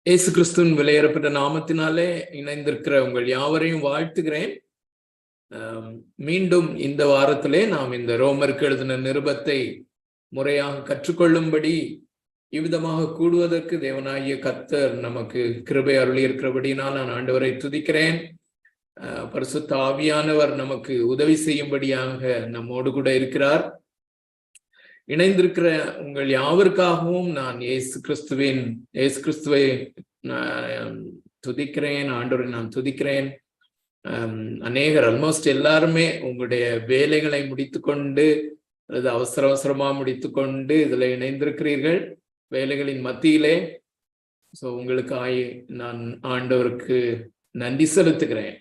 இயேசு கிறிஸ்துவின் விலையேறப்பட்ட நாமத்தினாலே இணைந்திருக்கிற உங்கள் யாவரையும் வாழ்த்துகிறேன். மீண்டும் இந்த வாரத்திலே நாம் இந்த ரோமருக்கு எழுதின நிருபத்தை முறையாக கற்றுக்கொள்ளும்படி இவ்விதமாக கூடுவதற்கு தேவனாகிய கர்த்தர் நமக்கு கிருபை அருளி இருக்கிறபடினால் நான் ஆண்டவரை துதிக்கிறேன். பரிசுத்த ஆவியானவர் நமக்கு உதவி செய்யும்படியாக நம்மோடு கூட இருக்கிறார். இணைந்திருக்கிற உங்கள் யாவருக்காகவும் நான் இயேசு கிறிஸ்துவை துதிக்கிறேன். ஆண்டவரை நான் துதிக்கிறேன். அநேகர் ஆல்மோஸ்ட் எல்லாருமே உங்களுடைய வேலைகளை முடித்துக்கொண்டு அல்லது அவசரமா முடித்துக்கொண்டு இதுல இணைந்திருக்கிறீர்கள் வேலைகளின் மத்தியிலே. ஸோ உங்களுக்காய் நான் ஆண்டவருக்கு நன்றி செலுத்துகிறேன்.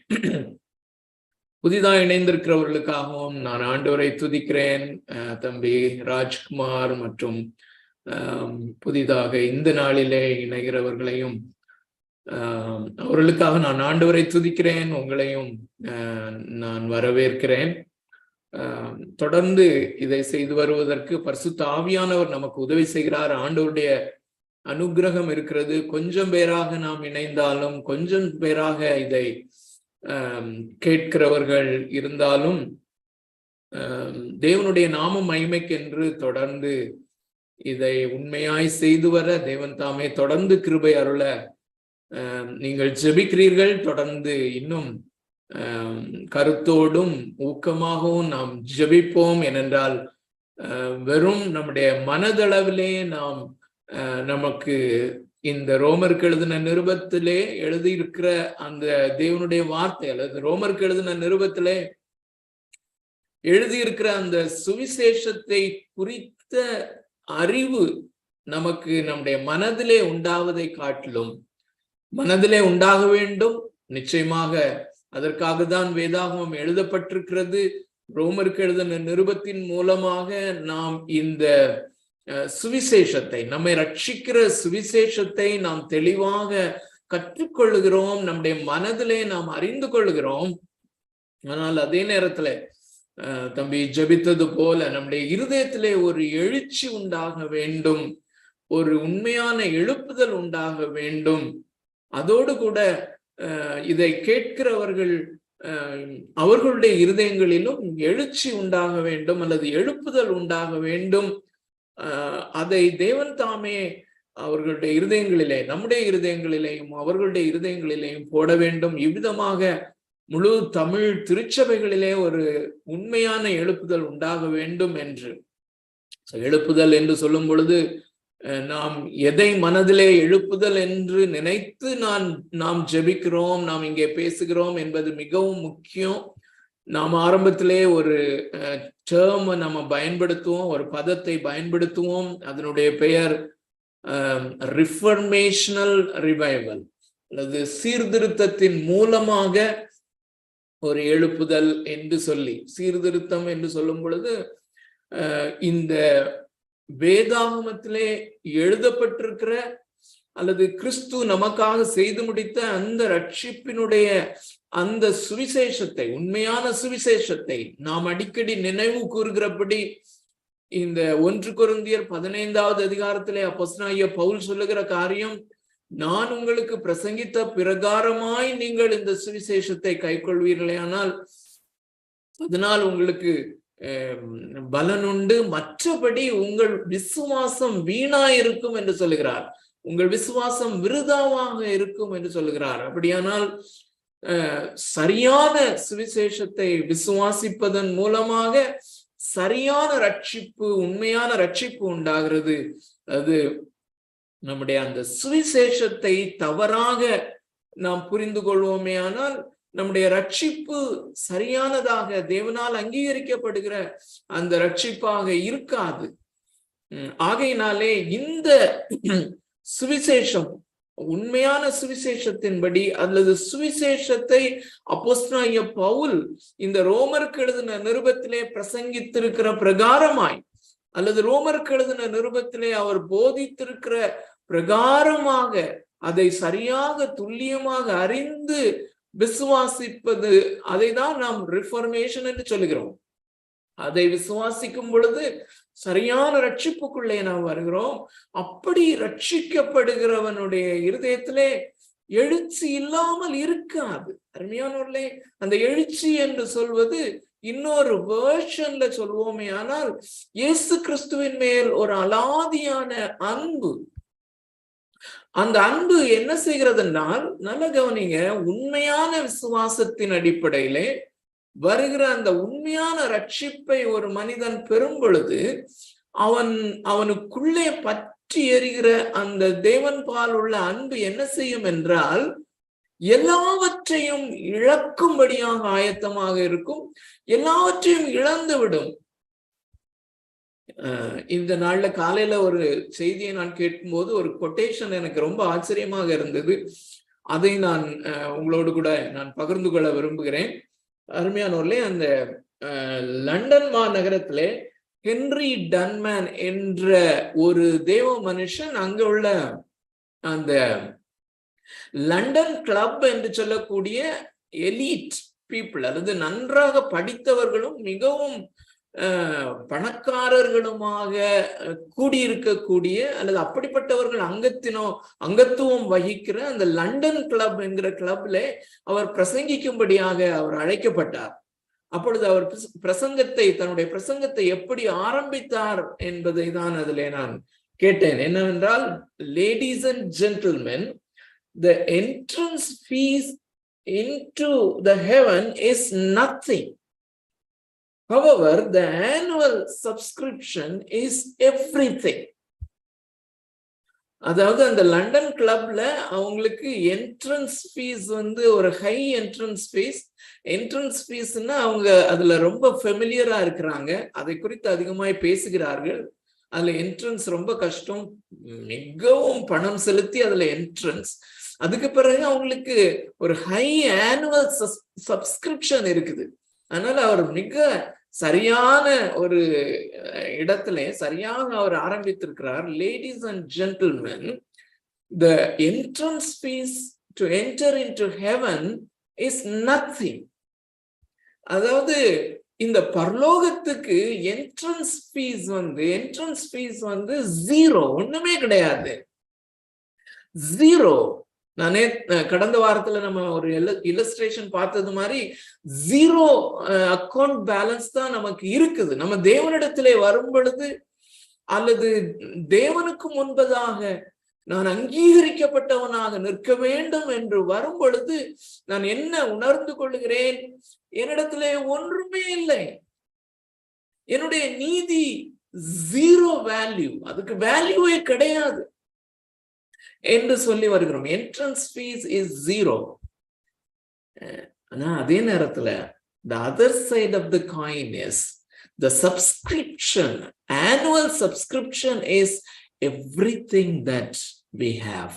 புதிதாக இணைந்திருக்கிறவர்களுக்காகவும் நான் ஆண்டவரை துதிக்கிறேன். தம்பி ராஜ்குமார் மற்றும் புதிதாக இந்த நாளிலே இணைகிறவர்களையும் அவர்களுக்காக நான் ஆண்டவரை துதிக்கிறேன். உங்களையும் நான் வரவேற்கிறேன். தொடர்ந்து இதை செய்து வருவதற்கு பரிசுத்த ஆவியானவர் நமக்கு உதவி செய்கிறார். ஆண்டவருடைய அனுக்கிரகம் இருக்கிறது. கொஞ்சம் பேராக நாம் இணைந்தாலும் கொஞ்சம் பேராக இதை கேட்கிறவர்கள் இருந்தாலும் தேவனுடைய நாம மகிமைக்கென்று தொடர்ந்து இதை உண்மையாய் செய்து வர தேவன் தாமே தொடர்ந்து கிருபை அருள நீங்கள் ஜெபிக்கிறீர்கள். தொடர்ந்து இன்னும் கருத்தோடும் ஊக்கமாகவும் நாம் ஜெபிப்போம். ஏனென்றால் வெறும் நம்முடைய மனதளவிலே நாம் நமக்கு இந்த ரோமருக்கு எழுதின நிருபத்திலே எழுதியிருக்கிற அந்த தேவனுடைய வார்த்தை அல்லது ரோமருக்கு எழுதின நிருபத்திலே எழுதியிருக்கிற அந்த சுவிசேஷத்தை குறித்த அறிவு நமக்கு நம்முடைய மனதிலே உண்டாவதை காட்டிலும் மனதிலே உண்டாக வேண்டும். நிச்சயமாக அதற்காக தான் வேதாகமம் எழுதப்பட்டிருக்கிறது. ரோமருக்கு எழுதின நிருபத்தின் மூலமாக நாம் இந்த சுவிசேஷத்தை, நம்மை ரட்சிக்கிற சுவிசேஷத்தை நாம் தெளிவாக கற்றுக்கொள்ளுகிறோம், நம்முடைய மனதிலே நாம் அறிந்து கொள்ளுகிறோம். ஆனால் அதே நேரத்துல தம்பி ஜெபித்தது போல நம்முடைய இருதயத்திலே ஒரு எழுச்சி உண்டாக வேண்டும், ஒரு உண்மையான எழுப்புதல் உண்டாக வேண்டும். அதோடு கூட இதை கேட்கிறவர்கள் அவர்களுடைய இருதயங்களிலும் எழுச்சி உண்டாக வேண்டும் அல்லது எழுப்புதல் உண்டாக வேண்டும். அதை தேவன் தாமே அவர்களுடைய இருதயங்களிலே, நம்முடைய இருதயங்களிலேயும் அவர்களுடைய இருதயங்களிலேயும் போட வேண்டும். இவ்விதமாக முழு தமிழ் திருச்சபைகளிலே ஒரு உண்மையான எழுப்புதல் உண்டாக வேண்டும் என்று. எழுப்புதல் என்று சொல்லும் பொழுது நாம் எதை மனதிலே எழுப்புதல் என்று நினைத்து நாம் ஜெபிக்கிறோம், நாம் இங்கே பேசுகிறோம் என்பது மிகவும் முக்கியம். நாம் ஆரம்பத்திலே ஒரு டேர்ம் நம்ம பயன்படுத்துவோம், ஒரு பதத்தை பயன்படுத்துவோம். அதனுடைய பெயர் ரிஃபர்மேஷனல் ரிவைவல் அல்லது சீர்திருத்தத்தின் மூலமாக ஒரு எழுப்புதல் என்று சொல்லி, சீர்திருத்தம் என்று சொல்லும் பொழுது இந்த வேதாகமத்திலே எழுதப்பட்டிருக்கிற அல்லது கிறிஸ்து நமக்காக செய்து முடித்த அந்த ரட்சிப்பினுடைய அந்த சுவிசேஷத்தை, உண்மையான சுவிசேஷத்தை நாம் அடிக்கடி நினைவு கூறுகிறபடி இந்த 1 கொரிந்தியர் 15வது அதிகாரத்திலே அப்போஸ்தலனாகிய பவுல் சொல்லுகிற காரியம், நான் உங்களுக்கு பிரசங்கித்த பிரகாரமாய் நீங்கள் இந்த சுவிசேஷத்தை கைக்கொள்வீர்களே ஆனால் அதனால் உங்களுக்கு பலனுண்டு, மற்றபடி உங்கள் விசுவாசம் வீணாயிருக்கும் என்று சொல்லுகிறார். உங்கள் விசுவாசம் விருதாவாக இருக்கும் என்று சொல்லுகிறார். அப்படியானால் சரியான சுவிசேஷத்தை விசுவாசிப்பதன் மூலமாக சரியான ரட்சிப்பு, உண்மையான ரட்சிப்பு உண்டாகிறது. அது நம்முடைய அந்த சுவிசேஷத்தை தவறாக நாம் புரிந்து கொள்வோமே ஆனால் நம்முடைய ரட்சிப்பு சரியானதாக தேவனால் அங்கீகரிக்கப்படுகிற அந்த ரட்சிப்பாக இருக்காது. ஆகையினாலே இந்த சுவிசேஷம், உண்மையான சுவிசேஷத்தின்படி அல்லது சுவிசேஷத்தை அப்போஸ்தலனாகிய பவுல் இந்த ரோமருக்கு எழுதின நிருபத்திலே பிரசங்கித்திருக்கிற பிரகாரமாய் அல்லது ரோமருக்கு எழுதின நிருபத்திலே அவர் போதித்திருக்கிற பிரகாரமாக அதை சரியாக துல்லியமாக அறிந்து விசுவாசிப்பது, அதை தான் நாம் ரிஃபர்மேஷன் என்று சொல்லுகிறோம். அதை விசுவாசிக்கும் பொழுது சரியான ரட்சிப்புக்குள்ளே நாம் வருகிறோம். அப்படி ரட்சிக்கப்படுகிறவனுடைய இருதயத்திலே எழுச்சி இல்லாமல் இருக்காது. அருமையானவர்களே, அந்த எழுச்சி என்று சொல்வது இன்னொரு வேர்ஷன்ல சொல்வோமே ஆனால் இயேசு கிறிஸ்துவின் மேல் ஒரு அலாதியான அன்பு. அந்த அன்பு என்ன செய்கிறதுனால், நல்ல கவனிங்க, உண்மையான விசுவாசத்தின் அடிப்படையிலே வருகிற அந்த உண்மையான ரட்சிப்பை ஒரு மனிதன் பெறும் பொழுது அவனுக்குள்ளே பற்றி எரிகிற அந்த தேவன் பால் உள்ள அன்பு என்ன செய்யும் என்றால், எல்லாவற்றையும் இழக்கும்படியாக ஆயத்தமாக இருக்கும், எல்லாவற்றையும் இழந்து விடும். இந்த நாள்ல காலையில ஒரு செய்தியை நான் கேட்கும்போது ஒரு கொட்டேஷன் எனக்கு ரொம்ப ஆச்சரியமாக இருந்தது. அதை நான் உங்களோடு கூட நான் பகிர்ந்து கொள்ள விரும்புகிறேன். அருமையானவர்களே, அந்த லண்டன் மாநகரத்திலே ஹென்றி டன்மேன் என்ற ஒரு தேவ மனுஷன் அங்க உள்ள அந்த லண்டன் கிளப் என்று சொல்லக்கூடிய எலீட் பீப்புள், அல்லது நன்றாக படித்தவர்களும் மிகவும் பணக்காரர்களுமாக கூடியிருக்கக்கூடிய அல்லது அப்படிப்பட்டவர்கள் அங்கத்துவம் வகிக்கிற அந்த லண்டன் கிளப் என்கிற கிளப்ல அவர் பிரசங்கிக்கும்படியாக அவர் அழைக்கப்பட்டார். அப்பொழுது அவர் தன்னுடைய பிரசங்கத்தை எப்படி ஆரம்பித்தார் என்பதை தான் அதிலே நான் கேட்டேன். என்னவென்றால், ladies and gentlemen, the entrance fees into the heaven is nothing. However, the annual subscription is everything. அதாவது அந்த லண்டன் கிளப்ல அவங்களுக்கு என்ட்ரன்ஸ் ஃபீஸ் ஒரு ஹை என்ட்ரன்ஸ் ஃபீஸ்னா அவங்க அதுல ரொம்ப ஃபெமிலியரா இருக்கிறாங்க, அதை குறித்து அதிகமாய் பேசுகிறார்கள். அதுல என்ட்ரன்ஸ் ரொம்ப கஷ்டம், மிகவும் பணம் செலுத்தி அதுல என்ட்ரன்ஸ். அதுக்கு பிறகு அவங்களுக்கு ஒரு ஹை ஆனுவல் சப்ஸ்கிரிப்ஷன் இருக்குது. அதனால அவர் மிக சரியான ஒரு இடத்துல சரியாக அவர் ஆரம்பித்திருக்கிறார். Ladies and gentlemen, the entrance fees to enter into heaven is nothing. அதாவது இந்த பரலோகத்துக்கு என்ட்ரன்ஸ் ஃபீஸ் ஜீரோ, ஒண்ணுமே கிடையாது, ஜீரோ. நானே கடந்த வாரத்துல நம்ம ஒரு இல்லஸ்ட்ரேஷன் பார்த்தது மாதிரி ஜீரோ அக்கௌண்ட் பேலன்ஸ் தான் நமக்கு இருக்குது. நம்ம தேவனிடத்திலே வரும் பொழுது அல்லது தேவனுக்கு முன்பதாக நான் அங்கீகரிக்கப்பட்டவனாக நிற்க வேண்டும் என்று வரும் பொழுது நான் என்ன உணர்ந்து கொள்கிறேன்? என்னிடத்திலே ஒன்றுமே இல்லை, என்னுடைய நீதி ஜீரோ வேல்யூ, அதுக்கு வேல்யூவே கிடையாது என்று சொல்லி வருகிறோம். Entrance fees is zero. ஆனா அதே நேரத்துல the other side of the coin is the subscription. Annual subscription is everything that we have.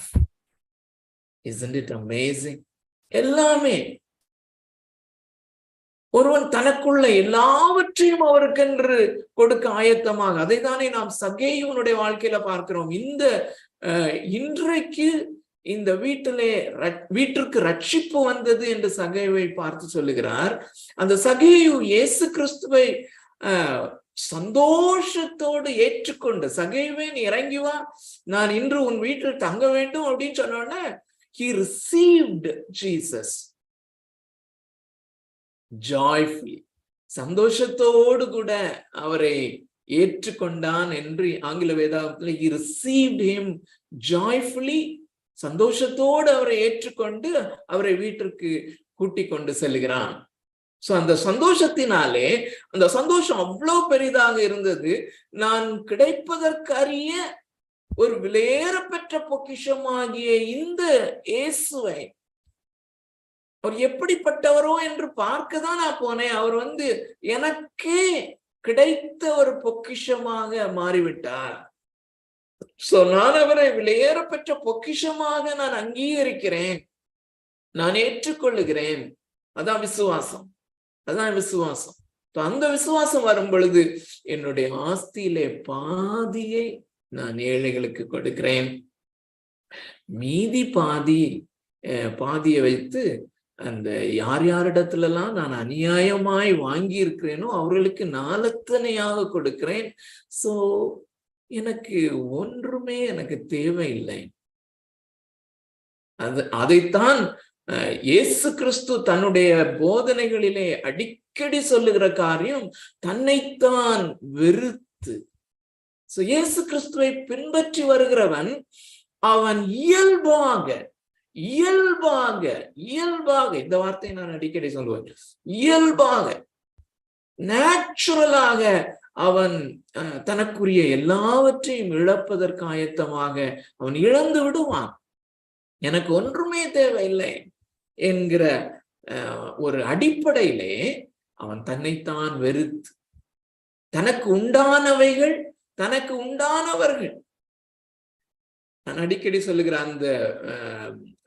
Isn't it amazing? எல்லாமே, ஒருவன் தனக்குள்ள எல்லாவற்றையும் அவருக்கென்று கொடுக்க ஆயத்தமாக, அதை தானே நாம் சகேயுனுடைய வாழ்க்கையில பார்க்கிறோம். இன்றைக்கு இந்த வீட்டிற்கு ரட்சிப்பு வந்தது என்று சகேயுவை பார்த்து சொல்லுகிறார். அந்த சகேயு இயேசு கிறிஸ்துவை சந்தோஷத்தோடு ஏற்றுக்கொண்டு, சகேயுவே நீ இறங்கி வா, நான் இன்று உன் வீட்டில் தங்க வேண்டும் அப்படின்னு சொன்னோன்னே he received Jesus joyfully. சந்தோஷத்தோடு கூட அவரை ஏற்றுக்கொண்டான் என்று ஆங்கில வேதாகத்துல he received him joyfully. சந்தோஷத்தோடு அவரை ஏற்றுக்கொண்டு அவரை வீட்டிற்கு கூட்டிக் கொண்டு செல்கிறான். சோ அந்த சந்தோஷத்தினாலே, அந்த சந்தோஷம் அவ்வளவு பெரிதாக இருந்தது. நான் கிடைப்பதற்கரிய ஒரு விலையேற பெற்ற பொக்கிஷமாகிய இந்த இயேசுவை அவர் எப்படிப்பட்டவரோ என்று பார்க்கதான் நான் போனேன். அவர் எனக்கே கிடைத்த ஒரு பொக்கிஷமாக மாறிவிட்டார். சோ நான் அவரை விலையேற பெற்ற பொக்கிஷமாக நான் அங்கீகரிக்கிறேன், நான் ஏற்றுக்கொள்ளுகிறேன். அதான் விசுவாசம். அந்த விசுவாசம் வரும் பொழுது என்னுடைய ஆஸ்தியிலே பாதியை நான் ஏழைகளுக்கு கொடுக்கிறேன், மீதி பாதியை வைத்து அந்த யார் யாரிடத்துல எல்லாம் நான் அநியாயமாய் வாங்கி இருக்கிறேனோ அவர்களுக்கு நாலத்தனையாக கொடுக்கிறேன். சோ எனக்கு ஒன்றுமே எனக்கு தேவையில்லை. அதைத்தான் இயேசு கிறிஸ்து தன்னுடைய போதனைகளிலே அடிக்கடி சொல்லுகிற காரியம், தன்னைத்தான் வெறுத்து. இயேசு கிறிஸ்துவை பின்பற்றி வருகிறவன் அவன் இயல்பாக இந்த வார்த்தையை நான் அடிக்கடி சொல்லுவேன், இயல்பாக நேச்சுரலாக அவன் தனக்குரிய எல்லாவற்றையும் இழப்பதற்கு ஆயத்தமாக அவன் இழந்து விடுவான். எனக்கு ஒன்றுமே தேவையில்லை என்கிற ஒரு அடிப்படையிலே அவன் தன்னைத்தான் வெறுத்து, தனக்கு உண்டானவைகள் தனக்கு உண்டானவர்கள். நான் அடிக்கடி சொல்லுகிற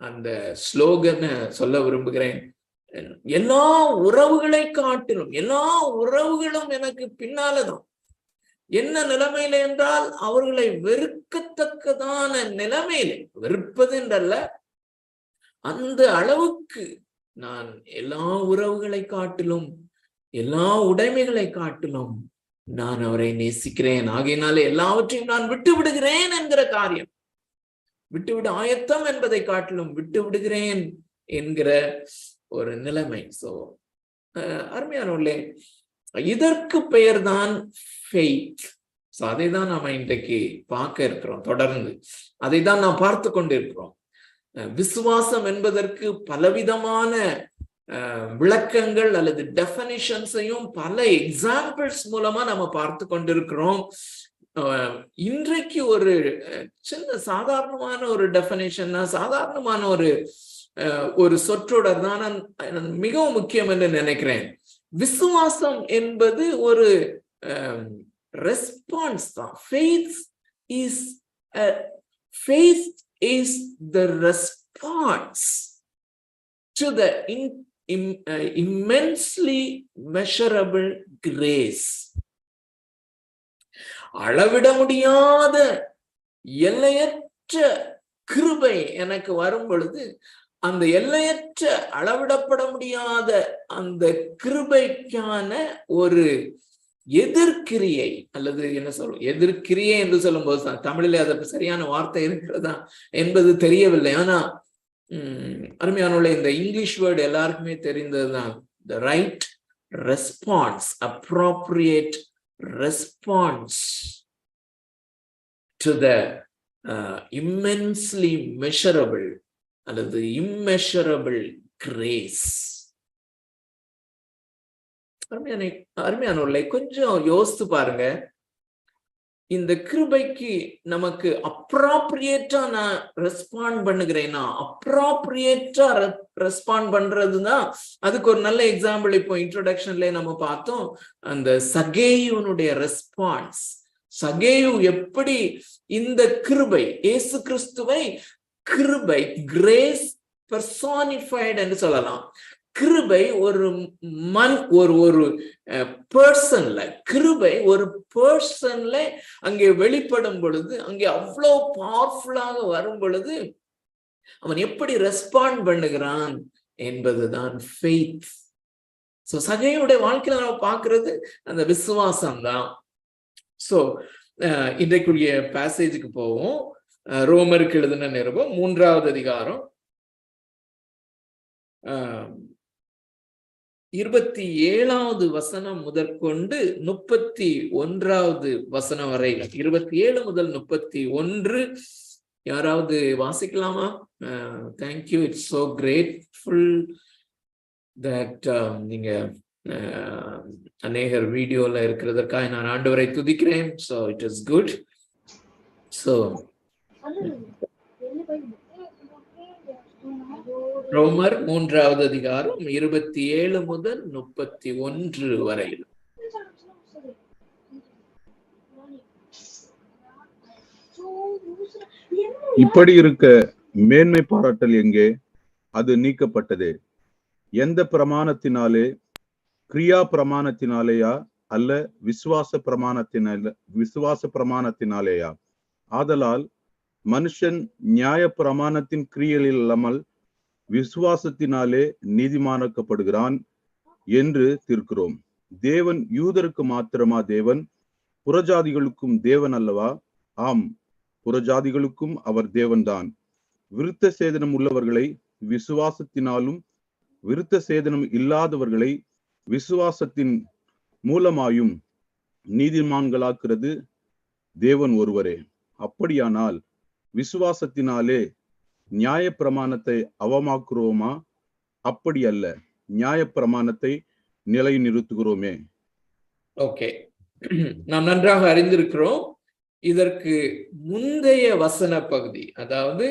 அந்த ஸ்லோகனை சொல்ல விரும்புகிறேன். எல்லா உறவுகளை காட்டிலும் எல்லா உறவுகளும் எனக்கு பின்னாலதான். என்ன நிலைமையில என்றால் அவர்களை வெறுக்கத்தக்கதான நிலைமையில, வெறுப்பது என்றல்ல, அந்த அளவுக்கு நான் எல்லா உறவுகளை காட்டிலும் எல்லா உடைமைகளை காட்டிலும் நான் அவரை நேசிக்கிறேன். ஆகையினால எல்லாவற்றையும் நான் விட்டு விடுகிறேன் என்கிற காரியம், விட்டுவிட ஆயத்தம் என்பதை காட்டிலும் விட்டு விடுகிறேன் என்கிற ஒரு நிலைமை. சோ அருமையானவர்களே, இதற்கு பெயர்தான் ஃபெய்த். சோ அதை தான் நாம இன்றைக்கு பார்க்க இருக்கிறோம். தொடர்ந்து அதை தான் நாம் பார்த்து கொண்டிருக்கிறோம். விசுவாசம் என்பதற்கு பலவிதமான விளக்கங்கள் அல்லது டெஃபனிஷன்ஸையும் பல எக்ஸாம்பிள்ஸ் மூலமா நம்ம பார்த்து கொண்டிருக்கிறோம். இன்றைக்கு ஒரு சின்ன சாதாரணமான ஒரு டெஃபனிஷன், சாதாரணமான ஒரு சொற்றொடர் தான் மிகவும் முக்கியம் என்று நினைக்கிறேன். விசுவாசம் என்பது ஒரு ரெஸ்பான்ஸ் தான். Faith is the response to the immensely measurable grace. அளவிட முடியாத எல்லையற்ற கிருபை எனக்கு வரும் பொழுது, அந்த எல்லையற்ற அளவிடப்பட முடியாத அந்த கிருபைக்கான ஒரு எதிர்கிரியை, அல்லது என்ன சொல்லும், எதிர்கிரியை என்று சொல்லும் போது தான் தமிழிலே அதற்கு சரியான வார்த்தை இருக்கிறதா என்பது தெரியவில்லை. ஆனா அருமையானவர்களே, இந்த இங்கிலீஷ் வேர்டு எல்லாருக்குமே தெரிந்ததுதான். the right response, appropriate response to the immensely measurable அல்லது immeasurable grace. அருமையானவர்களே, கொஞ்சம் யோசித்து பாருங்க. இந்த கிருபைக்கு நமக்கு அப்ராப்ரியேட்டா நான் ரெஸ்பாண்ட் பண்ணுகிறேன்னா, அப்ராப்ரியேட்டா ரெஸ்பாண்ட் பண்றதுதான். அதுக்கு ஒரு நல்ல எக்ஸாம்பிள் இப்போ இன்ட்ரோடக்ஷன்ல நம்ம பார்த்தோம், அந்த சகேயுனுடைய ரெஸ்பான்ஸ். சகேயு எப்படி இந்த கிருபை, இயேசு கிறிஸ்துவை கிருபை, கிரேஸ் பெர்சானிஃபைட் என்று சொல்லலாம். கிருபை ஒரு ஒரு பர்சன்ல, கிருபை ஒரு பர்சன்ல அங்கே வெளிப்படும் பொழுது, அங்கே அவ்வளோ பவர்ஃபுல்லாக வரும் பொழுது அவன் எப்படி ரெஸ்பாண்ட் பண்ணுகிறான் என்பதுதான் ஃபெய்த். சோ சகேயுடைய வாழ்க்கையில நம்ம பார்க்கிறது அந்த விசுவாசம் தான். சோ இன்றைக்குரிய பேசேஜுக்கு போவோம். ரோமருக்கு எழுதின நிருபம் 3வது அதிகாரம் 27வது வசனம் முதற்கொண்டு 31வது வசனம் வரை, 27 முதல் 31 யாராவது வாசிக்கலாமா? Thank you. It's so grateful that நீங்க அநேகர் வீடியோல இருக்கிறதற்காக நான் ஆண்டவரை துதிக்கிறேன். So it is good. So ரோமர் 3வது அதிகாரம் 27 முதல் 31 வரையில். இப்படி இருக்க மேன்மை பாராட்டல் எங்கே? அது நீக்கப்பட்டதே. எந்த பிரமாணத்தினாலே? கிரியா பிரமாணத்தினாலேயா அல்ல விசுவாச பிரமாணத்தினாலேயா? ஆதலால் மனுஷன் நியாய பிரமாணத்தின் கிரியையில் இல்லாமல் விசுவாசத்தினாலே நீதிமானாக்கப்படுகிறான் என்று தீர்க்கிறோம். தேவன் யூதருக்கு மாத்திரமா தேவன்? புறஜாதிகளுக்கும் தேவன் அல்லவா? ஆம், புறஜாதிகளுக்கும் அவர் தேவன்தான். விருத்த சேதனம் உள்ளவர்களை விசுவாசத்தினாலும் விருத்த சேதனம் இல்லாதவர்களை விசுவாசத்தின் மூலமாயும் நீதிமான்களாக்குறது தேவன் ஒருவரே. அப்படியானால் விசுவாசத்தினாலே நியாய பிரமாணத்தை அவமாக்குறோமா? அப்படி அல்ல, நியாய பிரமாணத்தை நிலைநிறுத்துகிறோமே. ஓகே, நாம் நன்றாக அறிந்திருக்கிறோம். இதற்கு முந்தைய வசன பகுதி, அதாவது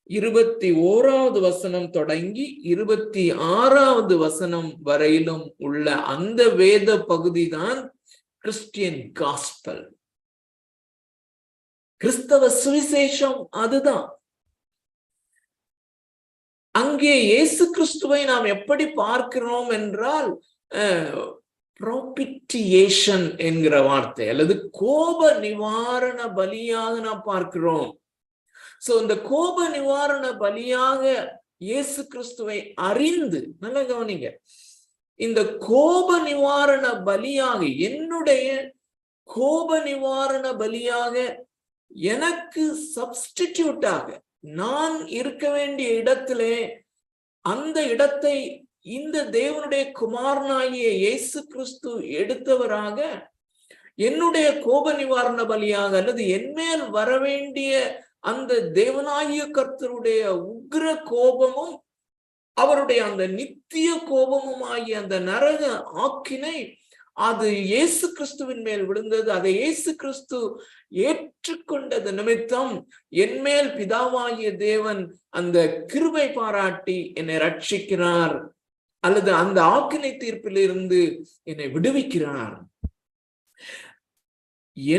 21வது வசனம் தொடங்கி 26வது வசனம் வரையிலும் உள்ள அந்த வேத பகுதி தான் கிறிஸ்டியன் காஸ்பல், கிறிஸ்தவ சுவிசேஷம். அதுதான் அங்கே இயேசு கிறிஸ்துவை நாம் எப்படி பார்க்கிறோம் என்றால் ப்ரோபிட்டியேஷன் என்கிற வார்த்தை அல்லது கோப நிவாரண பலியாக நாம் பார்க்கிறோம். சோ இந்த கோப நிவாரண பலியாக இயேசு கிறிஸ்துவை அறிந்து, நல்ல கவனிங்க, இந்த கோப நிவாரண பலியாக, என்னுடைய கோப நிவாரண பலியாக, எனக்கு சப்ஸ்டிடியூட்டாக நான் இருக்க வேண்டிய இடத்திலே அந்த இடத்தை இந்த தேவனுடைய குமாரனாகிய இயேசு கிறிஸ்து எடுத்தவராக, என்னுடைய கோப நிவாரண பலியாக அல்லது என்மேல் வரவேண்டிய அந்த தேவனாகிய கர்த்தருடைய உக்ர கோபமும் அவருடைய அந்த நித்திய கோபமும் ஆகிய அந்த நரக ஆக்கினை அது இயேசு கிறிஸ்துவின் மேல் விழுந்தது. அதை இயேசு கிறிஸ்து ஏற்றுக்கொண்டது நிமித்தம் என்மேல் பிதாவாகிய தேவன் அந்த கிருபை பாராட்டி என்னை ரட்சிக்கிறார் அல்லது அந்த ஆக்கினை தீர்ப்பிலிருந்து என்னை விடுவிக்கிறார்.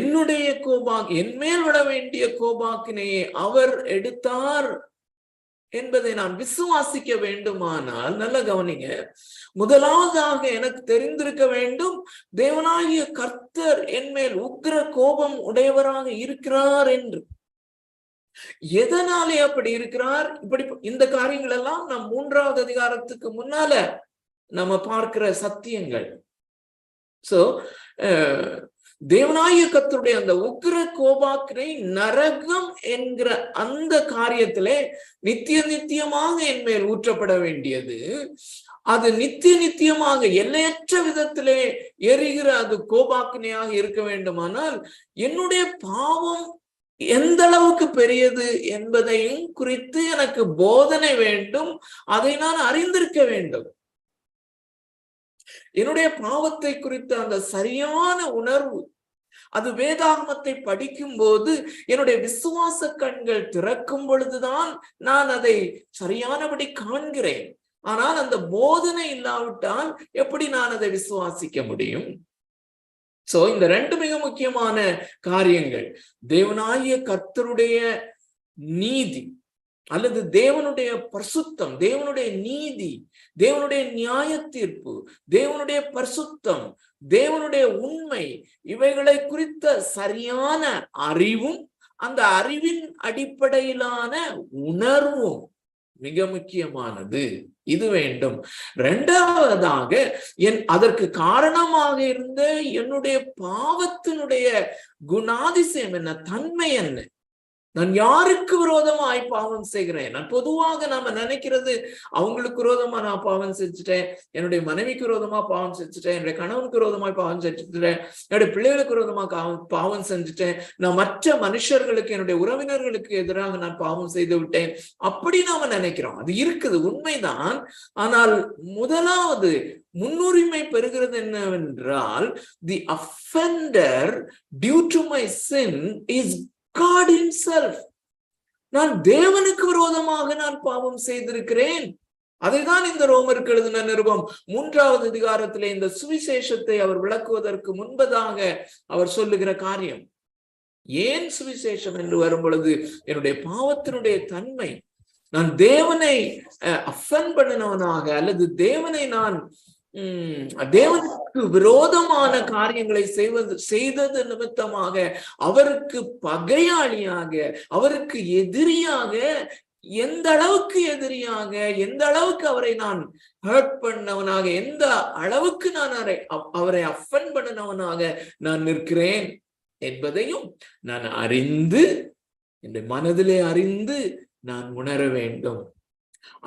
என்னுடைய என்மேல் விட வேண்டிய கோபாக்கினையை அவர் எடுத்தார் என்பதை நான் விசுவாசிக்க வேண்டுமானால், நல்ல கவனிங்க, முதலாவதாக எனக்கு தெரிந்திருக்க வேண்டும் தேவனாகிய கர்த்தர் என்மேல் உக்கிர கோபம் உடையவராக இருக்கிறார் என்று. எதனாலே அப்படி இருக்கிறார்? இப்படி இந்த காரியங்கள் எல்லாம் நாம் 3வது அதிகாரத்துக்கு முன்னால நம்ம பார்க்கிற சத்தியங்கள். சோ தேவனாகிய கர்த்தருடைய அந்த உக்கிர கோபாக்கினை நரகம் என்கிற அந்த காரியத்திலே நித்திய நித்தியமாக என் மேல் ஊற்றப்பட வேண்டியது. அது நித்திய நித்தியமாக எல்லையற்ற விதத்திலே எரிகிற அது கோபாக்கினையாக இருக்க வேண்டுமானால் என்னுடைய பாவம் எந்த அளவுக்கு பெரியது என்பதையும் குறித்து எனக்கு போதனை வேண்டும். அதை நான் அறிந்திருக்க வேண்டும். என்னுடைய பாவத்தை குறித்த அந்த சரியான உணர்வு, அது வேதாகமத்தை படிக்கும் போது என்னுடைய விசுவாச கண்கள் திறக்கும் பொழுதுதான் நான் அதை சரியானபடி காண்கிறேன். ஆனால் அந்த போதனை இல்லாவிட்டால் எப்படி நான் அதை விசுவாசிக்க முடியும்? சோ இந்த 2 மிக முக்கியமான காரியங்கள், தேவனாகிய கர்த்தருடைய நீதி அல்லது தேவனுடைய பரிசுத்தம், தேவனுடைய நீதி, தேவனுடைய நியாய தீர்ப்பு, தேவனுடைய பரிசுத்தம், தேவனுடைய உண்மை, இவைகளை குறித்த சரியான அறிவும் அந்த அறிவின் அடிப்படையிலான உணர்வும் மிக முக்கியமானது. இது வேண்டும். 2வதாக அதற்கு காரணமாக இருந்த என்னுடைய பாவத்தினுடைய குணாதிசயம் என்ன, தன்மை என்ன? நான் யாருக்கு விரோதமாய் பாவம் செய்கிறேன்? நான் பொதுவாக நாம நினைக்கிறது, அவங்களுக்கு விரோதமா நான் பாவம் செஞ்சுட்டேன், என்னுடைய மனைவிக்கு விரோதமா பாவம் செஞ்சுட்டேன், என்னுடைய கணவனுக்கு விரோதமாய் பாவம் செஞ்சுட்டேன், என்னுடைய பிள்ளைகளுக்கு விரோதமா பாவம் செஞ்சுட்டேன், நான் மற்ற மனுஷர்களுக்கு, என்னுடைய உறவினர்களுக்கு எதிராக நான் பாவம் செய்து விட்டேன், அப்படி நாம நினைக்கிறோம். அது இருக்குது, உண்மைதான். ஆனால் முதலாவது முன்னுரிமை பெறுகிறது என்னவென்றால், the offender due to my sin is God himself. நான் தேவனுக்கு விரோதமாக நான் பாவம் செய்திருக்கிறேன். அதைதான் இந்த ரோமருக்கு எழுதின நிருபம் 3வது அதிகாரத்திலே இந்த சுவிசேஷத்தை அவர் விளக்குவதற்கு முன்பதாக அவர் சொல்லுகிற காரியம். ஏன் சுவிசேஷம் என்று வரும் பொழுது என்னுடைய பாவத்தினுடைய தன்மை, நான் தேவனை அஃபெண்ட் பண்ணினவனாக அல்லது தேவனை நான் தேவனுக்கு விரோதமான காரியங்களை செய்தது நிமித்தமாக அவருக்கு பகையாளியாக, அவருக்கு எதிரியாக எந்த அளவுக்கு எதிரியாக, எந்த அளவுக்கு அவரை நான் ஹர்ட் பண்ணவனாக, எந்த அளவுக்கு நான் அவரை அஃபெண்ட் பண்ணினவனாக நான் நிற்கிறேன் என்பதையும் நான் அறிந்து, என் மனதிலே அறிந்து நான் உணர வேண்டும்.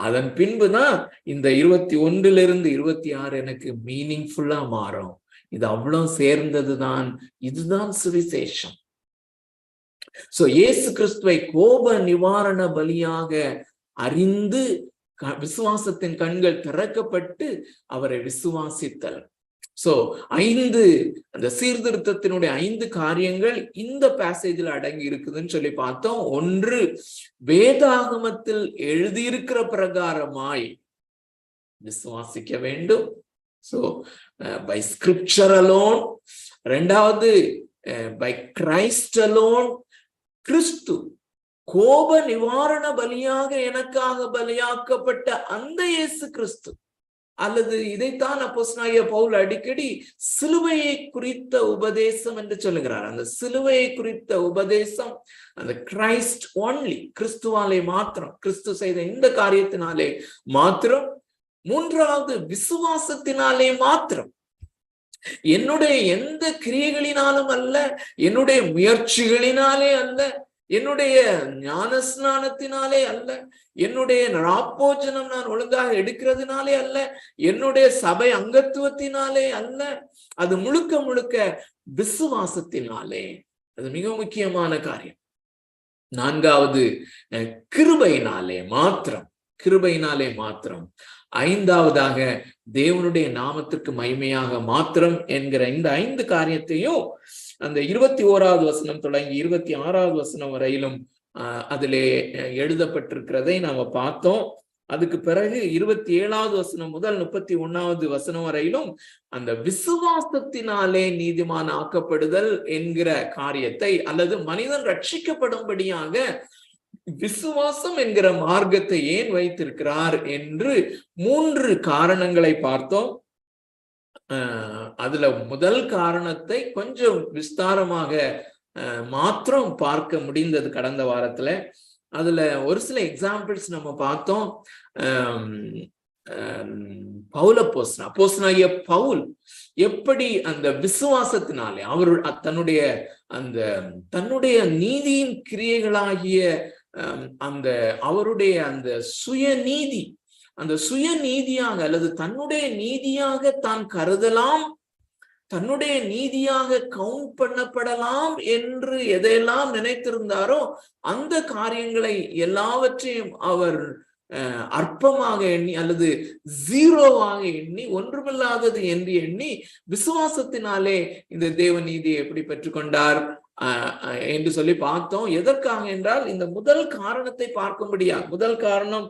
அதன் பின்புதான் இந்த 21 26 எனக்கு மீனிங்ஃபுல்லா மாறும். இது அவ்வளவு சேர்ந்ததுதான். இதுதான் சுவிசேஷம். சோ இயேசு கிறிஸ்துவை கோப நிவாரண பலியாக அறிந்து விசுவாசத்தின் கண்கள் திறக்கப்பட்டு அவரை விசுவாசித்தல். சோ 5 அந்த சீர்திருத்தத்தினுடைய 5 காரியங்கள் இந்த பேசேஜில் அடங்கி இருக்குதுன்னு சொல்லி பார்த்தோம். 1, வேதாகமத்தில் எழுதியிருக்கிற பிரகாரமாய் விசுவாசிக்க வேண்டும். So by scripture alone. 2வது பை கிரைஸ்ட் அலோன். கிறிஸ்து கோப நிவாரண பலியாக எனக்காக பலியாக்கப்பட்ட அந்த இயேசு கிறிஸ்து, அல்லது இதைத்தான் அப்போஸ்தலனாகிய பவுல் அடிக்கடி சிலுவையை குறித்த உபதேசம் என்று சொல்லுகிறார். அந்த சிலுவையை குறித்த உபதேசம் அந்த கிரைஸ்ட் ஒன்லி, கிறிஸ்துவாலே மாத்திரம், கிறிஸ்து செய்த இந்த காரியத்தினாலே மாத்திரம். 3வது விசுவாசத்தினாலே மாத்திரம். என்னுடைய எந்த கிரியைகளினாலும் அல்ல, என்னுடைய முயற்சிகளினாலே அல்ல, என்னுடைய ஞானஸ்நானத்தினாலே அல்ல, என்னுடைய ராப்போஜனம் நான் ஒழுங்காக எடுக்கிறதுனாலே அல்ல, என்னுடைய சபை அங்கத்துவத்தினாலே அல்ல, அது முழுக்க முழுக்க விசுவாசத்தினாலே. அது மிக முக்கியமான காரியம். 4வது கிருபையினாலே மாத்திரம், கிருபையினாலே மாத்திரம். 5வதாக தேவனுடைய நாமத்திற்கு மகிமையாக மாத்திரம் என்கிற இந்த 5 காரியத்தையும் அந்த 21வது வசனம் தொடங்கி 26வது வசனம் வரையிலும் அதிலே எழுதப்பட்டிருக்கிறதை நாம பார்த்தோம். அதுக்கு பிறகு 27வது வசனம் முதல் 31வது வசனம் வரையிலும் அந்த விசுவாசத்தினாலே நீதிமான் ஆக்கப்படுதல் என்கிற காரியத்தை, அல்லது மனிதன் ரட்சிக்கப்படும்படியாக விசுவாசம் என்கிற மார்க்கத்தை ஏன் வைத்திருக்கிறார் என்று 3 காரணங்களை பார்த்தோம். அதுல முதல் காரணத்தை கொஞ்சம் விஸ்தாரமாக மாத்திரம் பார்க்க முடிந்தது கடந்த வாரத்துல. அதுல ஒரு சில எக்ஸாம்பிள்ஸ் நம்ம பார்த்தோம். அப்போஸ்தலனாகிய பவுல் எப்படி அந்த விசுவாசத்தினாலே அவர் தன்னுடைய நீதியின் கிரியைகளாகிய அந்த அவருடைய அந்த சுயநீதி, அந்த சுயநீதியாக அல்லது தன்னுடைய நீதியாக தான் கருதலாம், தன்னுடைய நீதியாக கவுண்ட் பண்ணப்படலாம் என்று எதையெல்லாம் நினைத்திருந்தாரோ அந்த காரியங்களை எல்லாவற்றையும் அவர் அற்பமாக எண்ணி அல்லது ஜீரோவாக எண்ணி, ஒன்றுமில்லாதது என்று எண்ணி விசுவாசத்தினாலே இந்த தேவ நீதியை எப்படி பெற்றுக்கொண்டார் என்று சொல்லி பார்த்தோம். எதற்காக என்றால் இந்த முதல் காரணத்தை பார்க்கும்படியா. முதல் காரணம்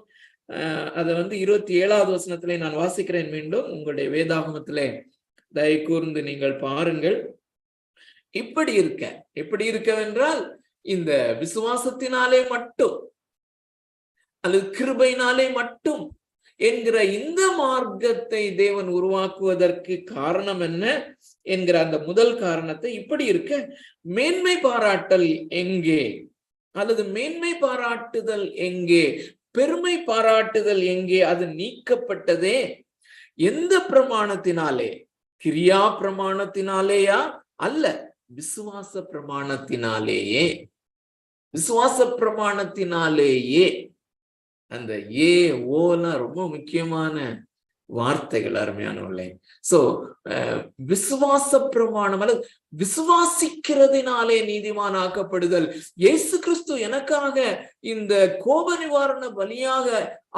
அதை 27வது வசனத்திலே நான் வாசிக்கிறேன். மீண்டும் உங்களுடைய வேதாகமத்திலே தயவு கூர்ந்து நீங்கள் பாருங்கள். இப்படி இருக்கவென்றால் இந்த விசுவாசத்தினாலே மட்டும் அல்லது கிருபையினாலே மட்டும் என்கிற இந்த மார்க்கத்தை தேவன் உருவாக்குவதற்கு காரணம் என்ன என்கிற அந்த முதல் காரணத்தை, இப்படி இருக்க மேன்மை பாராட்டல் எங்கே, அல்லது மேன்மை பாராட்டுதல் எங்கே, பெருமை பாராட்டுதல் எங்கே, அது நீக்கப்பட்டதே. எந்த பிரமாணத்தினாலே? கிரியா பிரமாணத்தினாலேயா? அல்ல, விசுவாச பிரமாணத்தினாலேயே. விசுவாச பிரமாணத்தினாலேயே. அந்த ஓலாம் ரொம்ப முக்கியமான வார்த்தைகள், அருமையானவர்களே. சோ விசுவாச பிரமாணம் அல்லது விசுவாசிக்கிறதுனாலே நீதிமான் ஆக்கப்படுதல். இயேசு கிறிஸ்து எனக்காக இந்த கோப நிவாரண பலியாக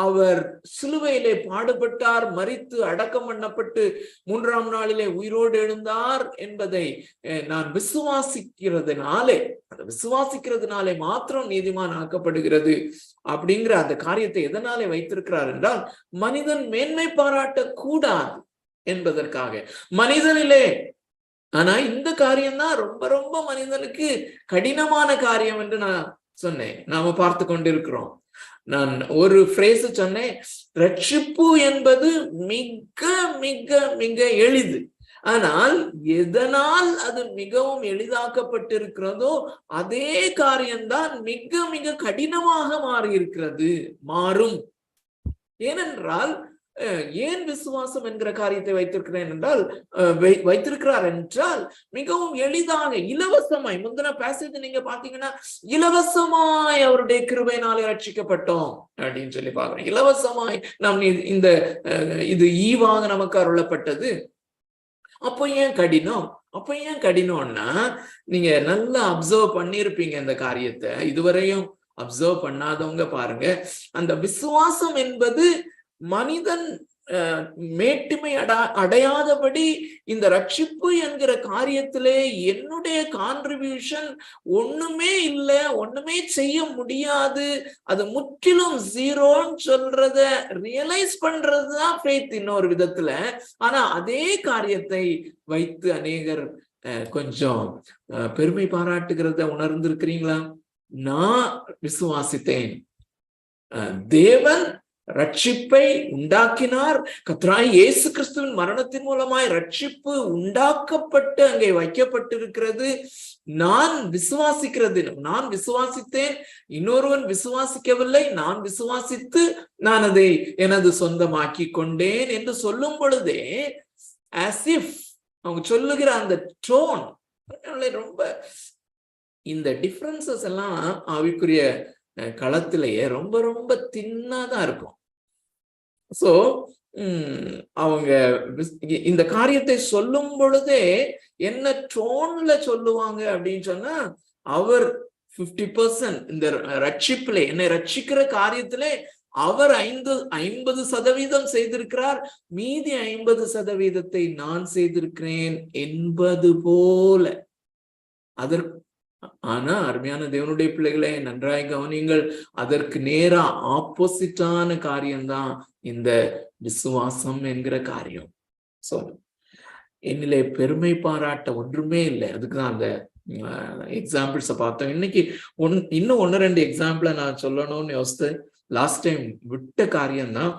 அவர் சிலுவையிலே பாடுபட்டார், மரித்து அடக்கம் பண்ணப்பட்டு 3ஆம் நாளிலே உயிரோடு எழுந்தார் என்பதை நான் விசுவாசிக்கிறதுனாலே மாத்திரம் நீதிமான் ஆக்கப்படுகிறது அப்படிங்கிற அந்த காரியத்தை எதனாலே வைத்திருக்கிறார் என்றால், மனிதன் மேன்மை பாராட்ட கூடாது என்பதற்காக. மனிதனிலே ஆனா இந்த காரியம்தான் ரொம்ப ரொம்ப மனிதனுக்கு கடினமான காரியம் என்று நான் சொன்னேன். நாம பார்த்து கொண்டிருக்கிறோம். நான் ஒரு ஃப்ரேஸ் சொன்னேன், ரட்சிப்பு என்பது மிக மிக மிக எளிது. ஆனால் எதனால் அது மிகவும் எளிதாக்கப்பட்டிருக்கிறதோ அதே காரியம்தான் மிக மிக கடினமாக மாறும். ஏனென்றால் ஏன் விசுவாசம் என்கிற காரியத்தை வைத்திருக்கிறார் என்றால் மிகவும் எளிதாக, இலவசமாய், முந்தின பேசேஜ் நீங்க பாத்தீங்கன்னா இலவசமாய் அவருடைய கிருபையினாலே ரட்சிக்கப்பட்டோம் அப்படின்னு சொல்லி பாக்குறோம். இலவசமாய் நாம் இது ஈவாக நமக்கு அருளப்பட்டது. அப்போ ஏன் கடினம்னா, நீங்க நல்லா அப்சர்வ் பண்ணிருப்பீங்க இந்த காரியத்தை. இதுவரையும் அப்சர்வ் பண்ணாதவங்க பாருங்க. அந்த விசுவாசம் என்பது மனிதன் மேட்டுமை அடையாதபடி இந்த ரட்சிப்பு என்கிற காரியத்திலே என்னுடைய கான்ட்ரிபியூஷன் ஒண்ணுமே இல்லை, ஒண்ணுமே செய்ய முடியாது, அது முற்றிலும் ஜீரோன்னு சொல்றத ரியலைஸ் பண்றதுதான் ஃபெய்த் இன்னொரு விதத்துல. ஆனா அதே காரியத்தை வைத்து அநேகர் கொஞ்சம் பெருமை பாராட்டுகிறத உணர்ந்திருக்கிறீங்களா? நான் விசுவாசித்தேன், தேவன் ரட்சிப்பை உண்டாக்கினார், கர்த்தராகிய இயேசு கிறிஸ்துவின் மரணத்தின் மூலமாய் ரட்சிப்பு உண்டாக்கப்பட்டு அங்கே வைக்கப்பட்டிருக்கிறது, நான் விசுவாசித்தேன், இன்னொருவன் விசுவாசிக்கவில்லை, நான் விசுவாசித்து நான் அதை எனது சொந்தமாக்கி கொண்டேன் என்று சொல்லும் பொழுதே as if அவங்க சொல்லுகிற அந்த டோன் ரொம்ப, இந்த டிஃபரன்சஸ் எல்லாம் ஆவிக்குரிய களத்திலேயே ரொம்ப ரொம்ப தின்னாதான் இருக்கும். சோ அவங்க இந்த காரியத்தை சொல்லும் பொழுதே என்ன டோன்ல சொல்லுவாங்க அப்படின்னு சொன்னா, அவர் 50% இந்த ரட்சிப்பிலே, என்னை ரட்சிக்கிற காரியத்திலே அவர் 50% செய்திருக்கிறார், மீதி 50% நான் செய்திருக்கிறேன் என்பது போல. அதற்கு ஆனா அருமையான தேவனுடைய பிள்ளைகளை நன்றாய் கவனிங்கள், அதற்கு நேரா ஆப்போசிட்டான காரியம்தான் இந்த விசுவாசம் என்கிற காரியம். சோ என்னிலே பெருமை பாராட்ட ஒன்றுமே இல்லை. அதுக்குதான் அந்த எக்ஸாம்பிள்ஸை பார்த்தோம். இன்னைக்கு இன்னும் 1-2 எக்ஸாம்பிளை நான் சொல்லணும்னு யோசித்து லாஸ்ட் டைம் விட்ட காரியம்தான்.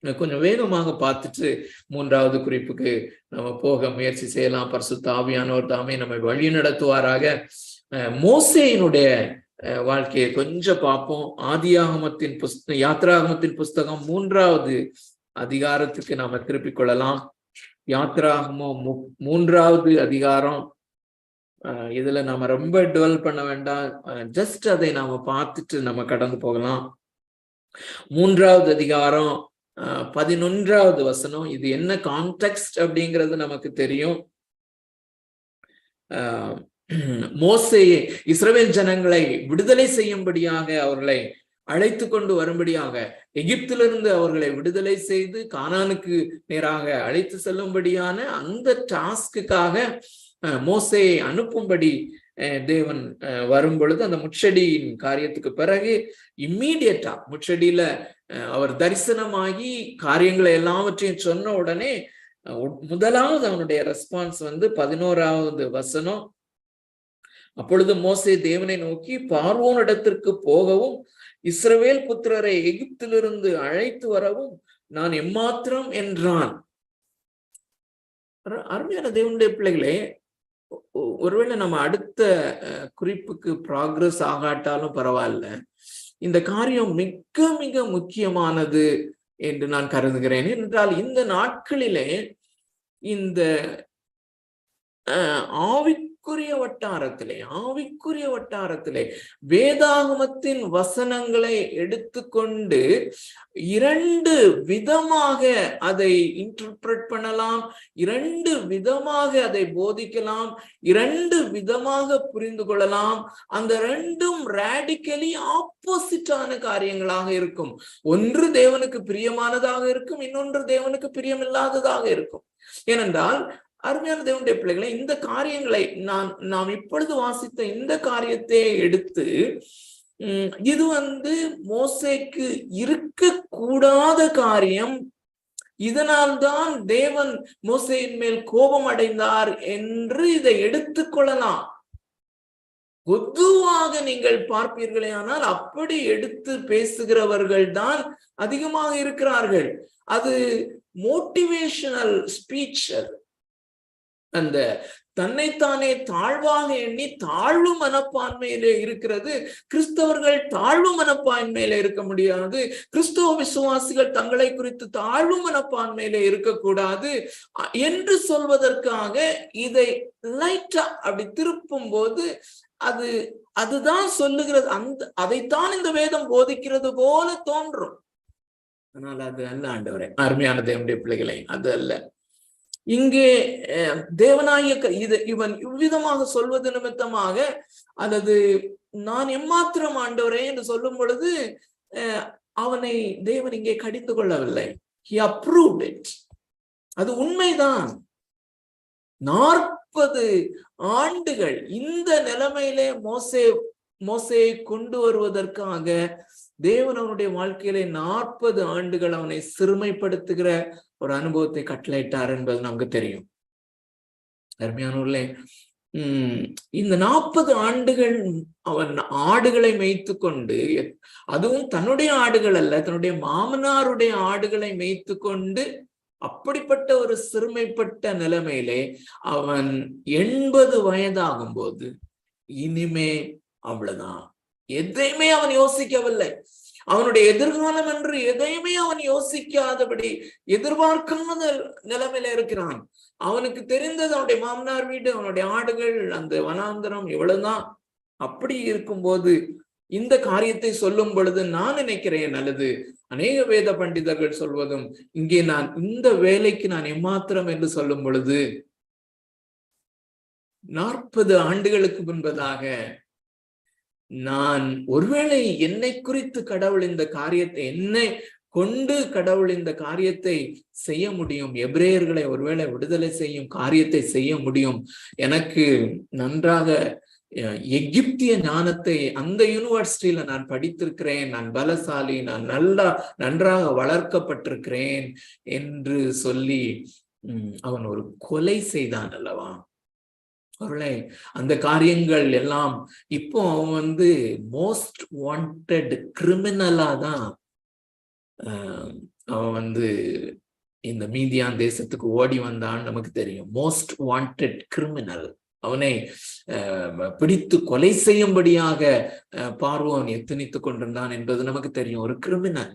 கொஞ்சம் வேகமாக பார்த்துட்டு 3வது குறிப்புக்கு நம்ம போக முயற்சி செய்யலாம். பரிசுத்த ஆவியானவர் தாமே நம்மை வழி நடத்துவாராக. மோசேயினுடைய வாழ்க்கையை கொஞ்சம் பார்ப்போம். யாத்ராகமத்தின் புஸ்தகம் 3வது அதிகாரத்துக்கு நாம திருப்பிக் கொள்ளலாம். யாத்ராகமம் 3வது அதிகாரம். இதுல நாம ரொம்ப டுவெல் பண்ண வேண்டாம், ஜஸ்ட் அதை நாம பார்த்துட்டு நம்ம கடந்து போகலாம். 3வது அதிகாரம் 11வது வசனம். இது என்ன கான்டெக்ஸ்ட் அப்படிங்கிறது நமக்கு தெரியும். மோசேயை இஸ்ரவேல் ஜனங்களை விடுதலை செய்யும்படியாக அவர்களை அழைத்து கொண்டு வரும்படியாக, எகிப்திலிருந்து அவர்களை விடுதலை செய்து கானானுக்கு நேராக அழைத்து செல்லும்படியான அந்த டாஸ்க்குக்காக மோசேயை அனுப்பும்படி தேவன் வரும் பொழுது, அந்த முச்செடியின் காரியத்துக்கு பிறகு இம்மீடியட்டா முச்செடியில அவர் தரிசனமாகி காரியங்களை எல்லாவற்றையும் சொன்ன உடனே முதலாவது அவனுடைய ரெஸ்பான்ஸ் 11வது வசனம். அப்பொழுது மோசே தேவனை நோக்கி, பார்வோனிடத்திற்கு போகவும் இஸ்ரவேல் புத்திரரை எகிப்திலிருந்து அழைத்து வரவும் நான் எம்மாத்திரம் என்றான். அருமையான தேவனுடைய பிள்ளைகளே, ஒருவேளை நம்ம அடுத்த குறிப்புக்கு ப்ராக்ரஸ் ஆகாட்டாலும் பரவாயில்ல, இந்த காரியம் மிக மிக முக்கியமானது என்று நான் கருதுகிறேன். என்றால் இந்த நாட்களிலே இந்த ஆவிக்குரிய வட்டாரத்திலே வேதாகமத்தின் வசனங்களை எடுத்துக்கொண்டு 2 விதமாக அதை இன்டர்பிரட் பண்ணலாம், 2 விதமாக அதை போதிக்கலாம், 2 விதமாக புரிந்து கொள்ளலாம். அந்த 2ம் ரேடிக்கலி ஆப்போசிட்டான காரியங்களாக இருக்கும். ஒன்று தேவனுக்கு பிரியமானதாக இருக்கும், இன்னொன்று தேவனுக்கு பிரியமில்லாததாக இருக்கும். ஏனென்றால் அருமையான தேவனுடைய பிள்ளைகளை, இந்த காரியங்களை நாம் இப்பொழுது வாசித்த இந்த காரியத்தை எடுத்து, இது மோசேக்கு இருக்கக்கூடாத காரியம், இதனால்தான் தேவன் மோசேயின் மேல் கோபம் அடைந்தார் என்று இதை எடுத்துக்கொள்ளலாம். பொதுவாக நீங்கள் பார்ப்பீர்களே, ஆனால் அப்படி எடுத்து பேசுகிறவர்கள் தான் அதிகமாக இருக்கிறார்கள். அது மோட்டிவேஷனல் ஸ்பீச். அந்த தன்னைத்தானே தாழ்வாக எண்ணி தாழ்வு மனப்பான்மையிலே இருக்கிறது. கிறிஸ்தவர்கள் தாழ்வு மனப்பான்மையில இருக்க முடியாது. கிறிஸ்தவ விசுவாசிகள் தங்களை குறித்து தாழ்வு மனப்பான்மையில இருக்கக்கூடாது என்று சொல்வதற்காக இதை லைட்டா அப்படி திருப்பும் போது அதுதான் சொல்லுகிறது. அதைத்தான் இந்த வேதம் போதிக்கிறது போல தோன்றும். ஆனால் அது அல்ல ஆண்டவரே. அருமையான தேவனுடைய பிள்ளைகளை, அது அல்ல. இங்கே தேவனாய இவன் இவ்விதமாக சொல்வது நிமித்தமாக, அல்லது நான் எம்மாத்திரம் ஆண்டவரே என்று சொல்லும் பொழுது அவனை தேவன் இங்கே கடிந்து கொள்ளவில்லை. He approved it. அது உண்மைதான். 40 ஆண்டுகள் இந்த நிலைமையிலே மோசேயை கொண்டு வருவதற்காக தேவன் அவனுடைய வாழ்க்கையிலே 40 ஆண்டுகள் அவனை சிறுமைப்படுத்துகிற ஒரு அனுபவத்தை கட்டளையிட்டார் என்பது நமக்கு தெரியும். அருமையானவர்களே, இந்த 40 ஆண்டுகள் அவன் ஆடுகளை மேய்த்து கொண்டு, அதுவும் தன்னுடைய ஆடுகள் அல்ல, தன்னுடைய மாமனாருடைய ஆடுகளை மேய்த்து கொண்டு, அப்படிப்பட்ட ஒரு சிறுமைப்பட்ட நிலைமையிலே அவன் 80 வயதாகும் போது இனிமே அவ்வளவுதான், எதையுமே அவன் யோசிக்கவில்லை. அவனுடைய எதிர்காலம் என்று எதையுமே அவன் யோசிக்காதபடி எதிர்பார்க்காத நிலைமையில இருக்கிறான். அவனுக்கு தெரிந்தது அவனுடைய மாமனார் வீடு, அவனுடைய ஆடுகள், அந்த வனாந்தரம், இவ்வளவுதான். அப்படி இருக்கும்போது இந்த காரியத்தை சொல்லும் பொழுது நான் நினைக்கிறேன், அல்லது அநேக வேத பண்டிதர்கள் சொல்வதும், இங்கே நான் இந்த வேலைக்கு நான் எம்மாத்திரம் என்று சொல்லும் பொழுது 40 ஆண்டுகளுக்கு முன்பதாக நான் ஒருவேளை என்னை குறித்து கடவுள் இந்த காரியத்தை, என்னை கொண்டு கடவுள் இந்த காரியத்தை செய்ய முடியும், எபிரேயர்களை ஒருவேளை விடுதலை செய்யும் காரியத்தை செய்ய முடியும், எனக்கு நன்றாக எகிப்திய ஞானத்தை அந்த யூனிவர்சிட்டியில நான் படித்திருக்கிறேன், நான் பலசாலி, நான் நன்றாக வளர்க்கப்பட்டிருக்கிறேன் என்று சொல்லி அவன் ஒரு கொலை செய்தான் அல்லவா? அவர்களை அந்த காரியங்கள் எல்லாம் இப்போ அவன் மோஸ்ட் வாண்டட் கிரிமினலா தான் அவன் இந்த மீதியான் தேசத்துக்கு ஓடி வந்தான்னு நமக்கு தெரியும். Most wanted criminal. அவனை பிடித்து கொலை செய்யும்படியாக பார்வோன் எத்தனித்துக் கொண்டிருந்தான் என்பது நமக்கு தெரியும். ஒரு கிரிமினல்.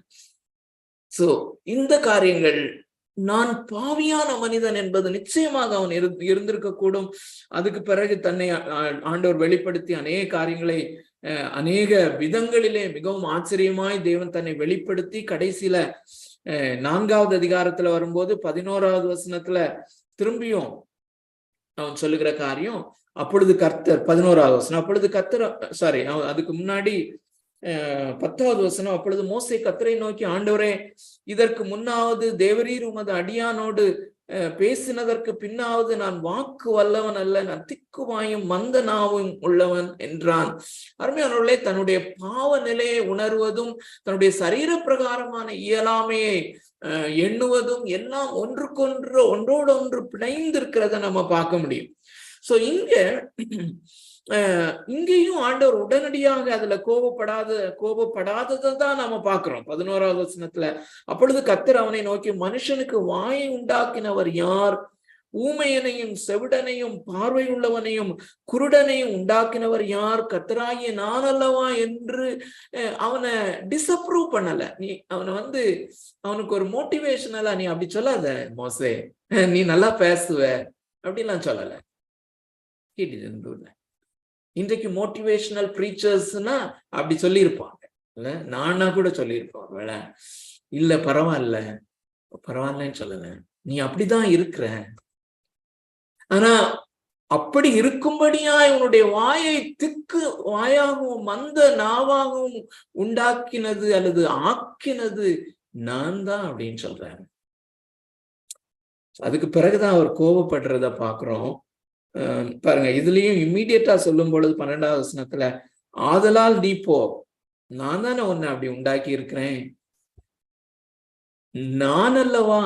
சோ இந்த காரியங்கள், நான் பாவியான மனிதன் என்பது நிச்சயமாக அவன் இருந்திருக்க கூடும். அதுக்கு பிறகு தன்னை ஆண்டவர் வெளிப்படுத்தி அநேக காரியங்களை அநேக விதங்களிலே மிகவும் ஆச்சரியமாய் தேவன் தன்னை வெளிப்படுத்தி கடைசியில 4வது அதிகாரத்துல வரும்போது 11வது வசனத்துல திரும்பியும் அவன் சொல்லுகிற காரியம், அப்பொழுது கர்த்தர், 11வது வசனம், அப்பொழுது கர்த்தர், அதுக்கு முன்னாடி 10வது வசனம், அப்பொழுது மோசே கர்த்தரை நோக்கி, ஆண்டவரே, இதற்கு முன்னாவது தேவரீர் உமது அடியானோடு பேசினதற்கு பின்னாவது நான் வாக்கு வல்லவன் அல்ல, நான் திக்குவாயும் மந்த நாவும் உள்ளவன் என்றான். அருமையானவர்களே, தன்னுடைய பாவ நிலையை உணர்வதும் தன்னுடைய சரீர பிரகாரமான இயலாமையை எண்ணுவதும் எல்லாம் ஒன்றோடு ஒன்று பிணைந்து இருக்கிறத நம்ம பார்க்க முடியும். சோ இங்கேயும் ஆண்டவர் உடனடியாக அதுல கோபப்படாததை தான் நாம பாக்குறோம். 11வது வசனத்துல, அப்பொழுது கர்த்தர் அவனை நோக்கி, மனுஷனுக்கு வாயை உண்டாக்கினவர் யார்? ஊமையனையும் செவிடனையும் பார்வையுள்ளவனையும் குருடனையும் உண்டாக்கினவர் யார்? கர்த்தராகிய நான் அல்லவா என்று அவனை டிஸ்அப்ரூவ் பண்ணல. நீ அவனை அவனுக்கு ஒரு மோட்டிவேஷனலா நீ அப்படி சொல்லாத மோசே, நீ நல்லா பேசுவ அப்படின்லாம் சொல்லல. இன்றைக்கு மோட்டிவேஷனல் ப்ரீச்சர்ஸ்னா அப்படி சொல்லியிருப்பாங்க இல்ல, நானா கூட சொல்லியிருப்பாங்க, இல்ல பரவாயில்லன்னு சொல்லல, நீ அப்படிதான் இருக்கிற. ஆனா அப்படி இருக்கும்படியா இவனுடைய வாயை திக்கு வாயாகவும் மந்த நாவாகவும் உண்டாக்கினது அல்லது ஆக்கினது நான் தான் அப்படின்னு சொல்றாரு. அதுக்கு பிறகுதான் அவர் கோபப்படுறத பாக்குறோம். பாருங்க, இதுலயும் இம்மீடியட்டா சொல்லும் பொழுது 12வது வசனத்துல, ஆதலால் நீ போ, நான் தானே உன்னை அப்படி உண்டாக்கி இருக்கிறேன், நான் அல்லவா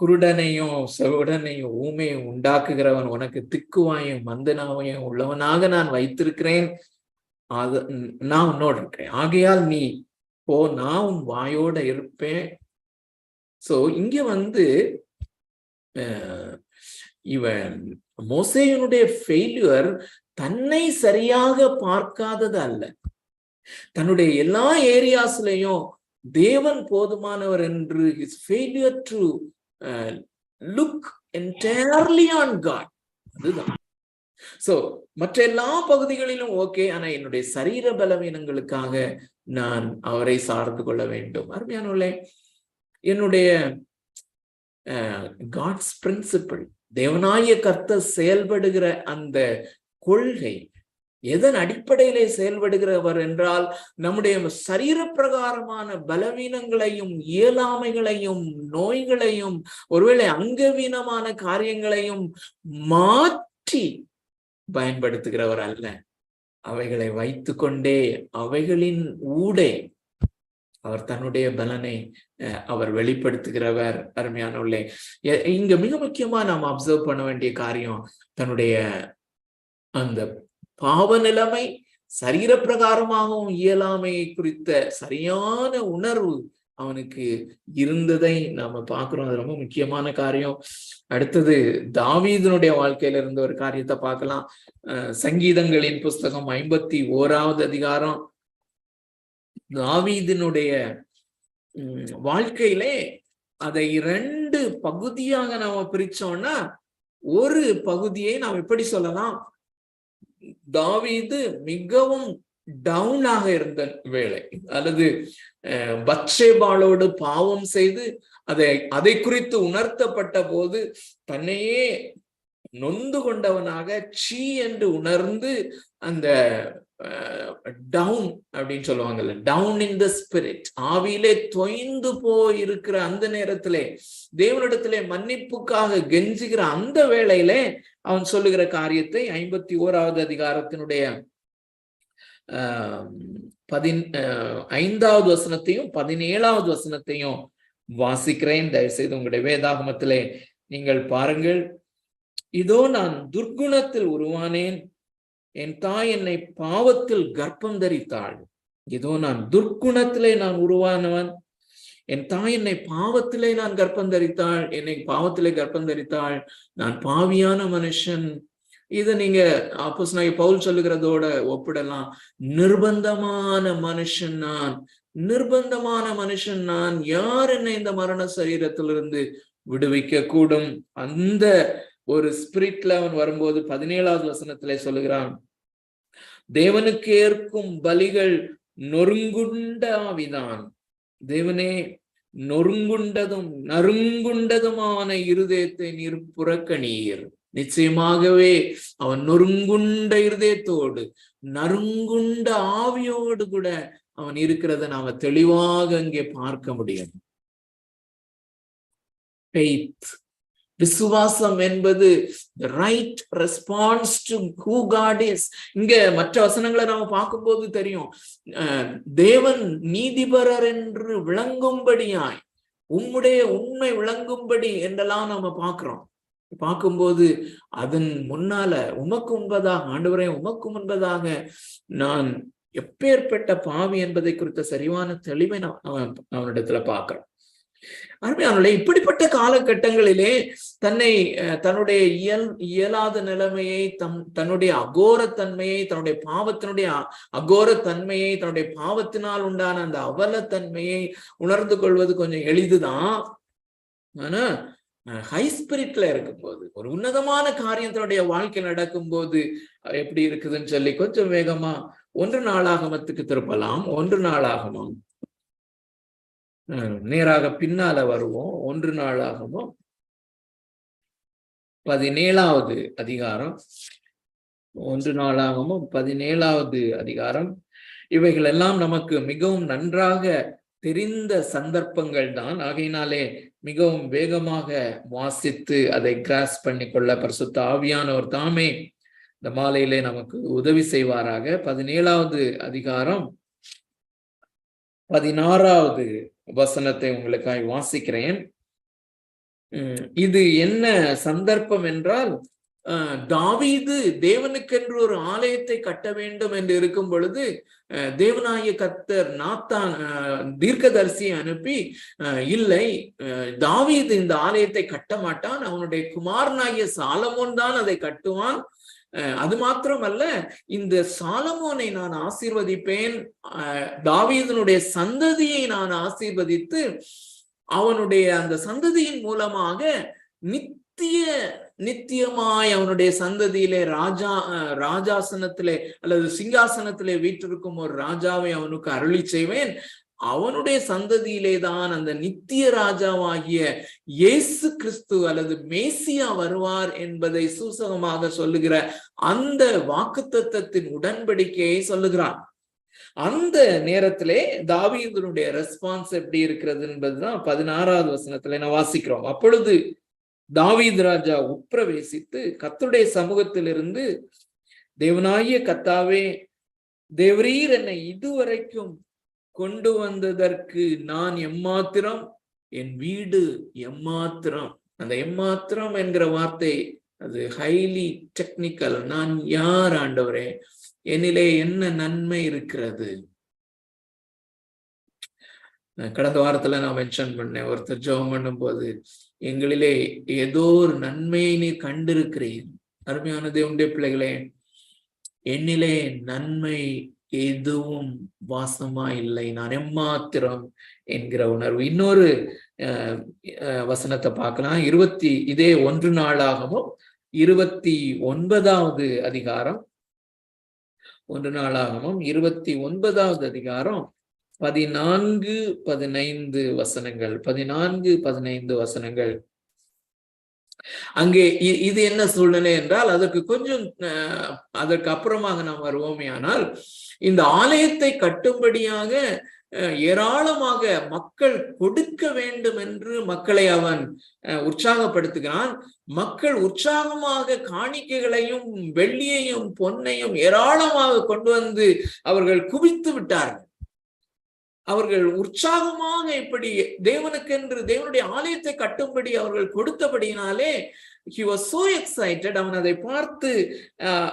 குருடனையும் செவிடனையும் ஊமையும் உண்டாக்குகிறவன், உனக்கு திக்குவாயும் மந்தனாவையும் உள்ளவனாக நான் வைத்திருக்கிறேன், நான் உன்னோட இருக்கிறேன், ஆகையால் நீ போ, நான் உன் வாயோட இருப்பேன். சோ இங்க இவன் மோசேயினுடைய ஃபெயிலியர் தன்னை சரியாக பார்க்காதது அல்ல, தன்னுடைய எல்லா ஏரியாஸ்லயும் தேவன் போதுமானவர் என்று his failure to look entirely on God. அதுதான். சோ மற்ற எல்லா பகுதிகளிலும் ஓகே, ஆனா என்னுடைய சரீர பலவீனங்களுக்காக நான் அவரை சார்ந்து கொள்ள வேண்டும். அருமையானவர்களே, என்னுடைய காட்ஸ் பிரின்சிபிள், தேவனாய கர்த்தர் செயல்படுகிற அந்த கொள்கை எதன் அடிப்படையிலே செயல்படுகிறவர் என்றால், நம்முடைய சரீர பிரகாரமான பலவீனங்களையும் இயலாமைகளையும் நோய்களையும் ஒருவேளை அங்கவீனமான காரியங்களையும் மாற்றி பயன்படுத்துகிறவர் அல்ல, அவைகளை வைத்து கொண்டே அவைகளின் ஊடே அவர் தன்னுடைய பலனை அவர் வெளிப்படுத்துகிறவர். அருமையானவர்களே, இங்க மிக முக்கியமா நாம் அப்சர்வ் பண்ண வேண்டிய காரியம், தன்னுடைய அந்த பாவ நிலைமை சரீர பிரகாரமாகவும் இயலாமையை குறித்த சரியான உணர்வு அவனுக்கு இருந்ததை நாம பார்க்கிறோம். அது ரொம்ப முக்கியமான காரியம். அடுத்தது தாவீதினுடைய வாழ்க்கையில இருந்த ஒரு காரியத்தை பார்க்கலாம். சங்கீதங்களின் புஸ்தகம் 51வது அதிகாரம். தாவீதினுடைய வாழ்க்கையிலே அதை 2 பகுதியாக நாம பிரிச்சோம்னா, ஒரு பகுதியை நாம் எப்படி சொல்லலாம், தாவீது மிகவும் டவுனாக இருந்த வேளை, அல்லது பத்ஷேபாளோடு பாவம் செய்து அதை குறித்து உணர்த்தப்பட்ட போது தன்னையே நொந்து கொண்டவனாக சீ என்று உணர்ந்து அந்த டவுன் அப்படின்னு சொல்லுவாங்கல்ல, டவுன் இன் த ஸ்பிரிட், ஆவியிலே தொய்ந்து போயிருக்கிற அந்த நேரத்திலே தேவனிடத்திலே மன்னிப்புக்காக கெஞ்சுகிற அந்த வேளையிலே அவன் சொல்லுகிற காரியத்தை 51வது அதிகாரத்தினுடைய 5வது வசனத்தையும் 17வது வசனத்தையும் வாசிக்கிறேன். தயவுசெய்து உங்களுடைய வேதாகமத்திலே நீங்கள் பாருங்கள். இதோ நான் துர்க்குணத்தில் உருவானேன், என் தாய் என்னை பாவத்தில் கர்ப்பம் தரித்தாள். இதோ நான் துர்க்குணத்திலே நான் உருவானவன், என் தாய் என்னை பாவத்திலே நான் கர்ப்பம் தரித்தாள், என்னை பாவத்திலே கர்ப்பம் தரித்தாள், நான் பாவியான மனுஷன். இதை நீங்க அப்போஸ்தலனாகிய பவுல் சொல்லுகிறதோட ஒப்பிடலாம். நிர்பந்தமான மனுஷன் நான், நிர்பந்தமான மனுஷன் நான், யார் என்னை இந்த மரண சரீரத்திலிருந்து விடுவிக்க கூடும்? அந்த ஒரு ஸ்பிரிட்ல அவன் வரும்போது 17வது வசனத்திலே சொல்லுகிறான், தேவனுக்கு ஏற்கும் பலிகள் நொறுங்குண்ட ஆவிதான். தேவனே, நொறுங்குண்டதும் நறுங்குண்டதுமான இருதயத்தை நீர் புறக்கணீர். நிச்சயமாகவே அவன் நொறுங்குண்ட இருதயத்தோடு நறுங்குண்ட ஆவியோடு கூட அவன் இருக்கிறத நாம தெளிவாக இங்கே பார்க்க முடியும். Faith, விசுவாசம் என்பது right response to who God is. இங்க மற்ற வசனங்களை நாம பார்க்கும்போது தெரியும், தேவன் நீதிபரர் என்று விளங்கும்படியாய், உம்முடைய உண்மை விளங்கும்படி என்றெல்லாம் நாம பார்க்கும்போது அதன் முன்னால உமக்கு முன்பதாக, ஆண்டவரே உமக்கு முன்பதாக நான் எப்பேற்பட்ட பாவி என்பதை குறித்த சரிவான தெளிவை அவனிடத்துல பார்க்கிறோம். அருமையானவர்களே, இப்படிப்பட்ட காலகட்டங்களிலே தன்னுடைய இயலாத நிலைமையை, தன்னுடைய அகோரத்தன்மையை, தன்னுடைய பாவத்தினுடைய அகோரத்தன்மையை, தன்னுடைய பாவத்தினால் உண்டான அந்த அவலத்தன்மையை உணர்ந்து கொள்வது கொஞ்சம் எளிதுதான். ஆனா ஹை ஸ்பிரிட்ல இருக்கும்போது, ஒரு உன்னதமான காரியத்தினுடைய வாழ்க்கை நடக்கும் போது எப்படி இருக்குதுன்னு சொல்லி கொஞ்சம் வேகமா 1 நாளாகமத்துக்கு திருப்பலாம். 1 நாளாகமம், நேராக பின்னால வருவோம். 1 நாளாகமம் 17வது அதிகாரம். 1 நாளாகமம் 17வது அதிகாரம். இவைகள் எல்லாம் நமக்கு மிகவும் நன்றாக தெரிந்த சந்தர்ப்பங்கள் தான். ஆகையினாலே மிகவும் வேகமாக வாசித்து அதை கிராஸ் பண்ணிக்கொள்ள பரிசுத்த ஆவியானவர் தாமே இந்த மாலையிலே நமக்கு உதவி செய்வாராக. 17வது அதிகாரம் 16வது வசனத்தை உங்களுக்காக வாசிக்கிறேன். இது என்ன சந்தர்ப்பம் என்றால், தாவீது தேவனுக்கென்று ஒரு ஆலயத்தை கட்ட வேண்டும் என்று இருக்கும் பொழுது தேவனாகிய கர்த்தர் நாத்தான் தீர்க்கதரிசியை அனுப்பி, இல்லை, தாவீது இந்த ஆலயத்தை கட்ட மாட்டான், அவனுடைய குமாரனாகிய சாலமோன் தான் அதை கட்டுவான். அது மாத்திரமல்ல, இந்த சாலமோனை நான் ஆசீர்வதிப்பேன், தாவீதனுடைய சந்ததியை நான் ஆசீர்வதித்து அவனுடைய அந்த சந்ததியின் மூலமாக நித்தியமாய் அவனுடைய சந்ததியிலே ராஜாசனத்திலே அல்லது சிங்காசனத்திலே வீற்றிருக்கும் ஒரு ராஜாவை அவனுக்கு அருளி செய்வேன். அவனுடைய சந்ததியிலே தான் அந்த நித்திய ராஜாவாகிய இயேசு கிறிஸ்து அல்லது மேசியா வருவார் என்பதை சூசகமாக சொல்லுகிற அந்த வாக்குத்தத்தத்தின் உடன்படிக்கையை சொல்லுகிறான். அந்த நேரத்திலே தாவீதுனுடைய ரெஸ்பான்ஸ் எப்படி இருக்கிறது என்பதுதான் 16வது வசனத்துல நான் வாசிக்கிறோம். அப்பொழுது தாவீது ராஜா உட்பிரவேசித்து கர்த்தருடைய சமூகத்திலிருந்து, தேவனாகிய கர்த்தாவே, தேவரீர் என்னை இதுவரைக்கும் கொண்டு வந்ததற்கு நான் எம்மாத்திரம், என் வீடு எம்மாத்திரம். அந்த எம்மாத்திரம் என்கிற வார்த்தை அது ஹைலி டெக்னிக்கல். நான் யார் ஆண்டவரே, என்னிலே என்ன நன்மை இருக்கிறது? கடந்த வாரத்துல நான் மென்ஷன் பண்ணேன், ஒருத்தர் ஜெபம் பண்ணும் போது, எங்களிலே ஏதோ ஒரு நன்மையை நீ கண்டிருக்கிறீர். அருமையான தேவனுடைய பிள்ளைகளே, என்னிலே நன்மை எதுவும் வாசமா இல்லை, நான் எம்மாத்திரம் என்கிற உணர்வு. இன்னொரு வசனத்தை பார்க்கலாம். இதே 1 நாளாகவும் 29வது அதிகாரம், 1 நாளாகவும் 29வது அதிகாரம் 14-15 வசனங்கள், 14-15 வசனங்கள். அங்கே இது என்ன சூழ்நிலை என்றால், அதற்கு அப்புறமாக நாம் வருவோமே. ஆனால் இந்த ஆலயத்தை கட்டும்படியாக ஏராளமாக மக்கள் கொடுக்க வேண்டும் என்று மக்களை அவன் உற்சாகப்படுத்துகிறான். மக்கள் உற்சாகமாக காணிக்கைகளையும் வெள்ளியையும் பொன்னையும் ஏராளமாக கொண்டு வந்து அவர்கள் குவித்து விட்டார்கள். அவர்கள் உற்சாகமாக இப்படி தேவனுக்கென்று தேவனுடைய ஆலயத்தை கட்டும்படி அவர்கள் கொடுத்தபடியினாலே he was so excited. அவன் அதை பார்த்து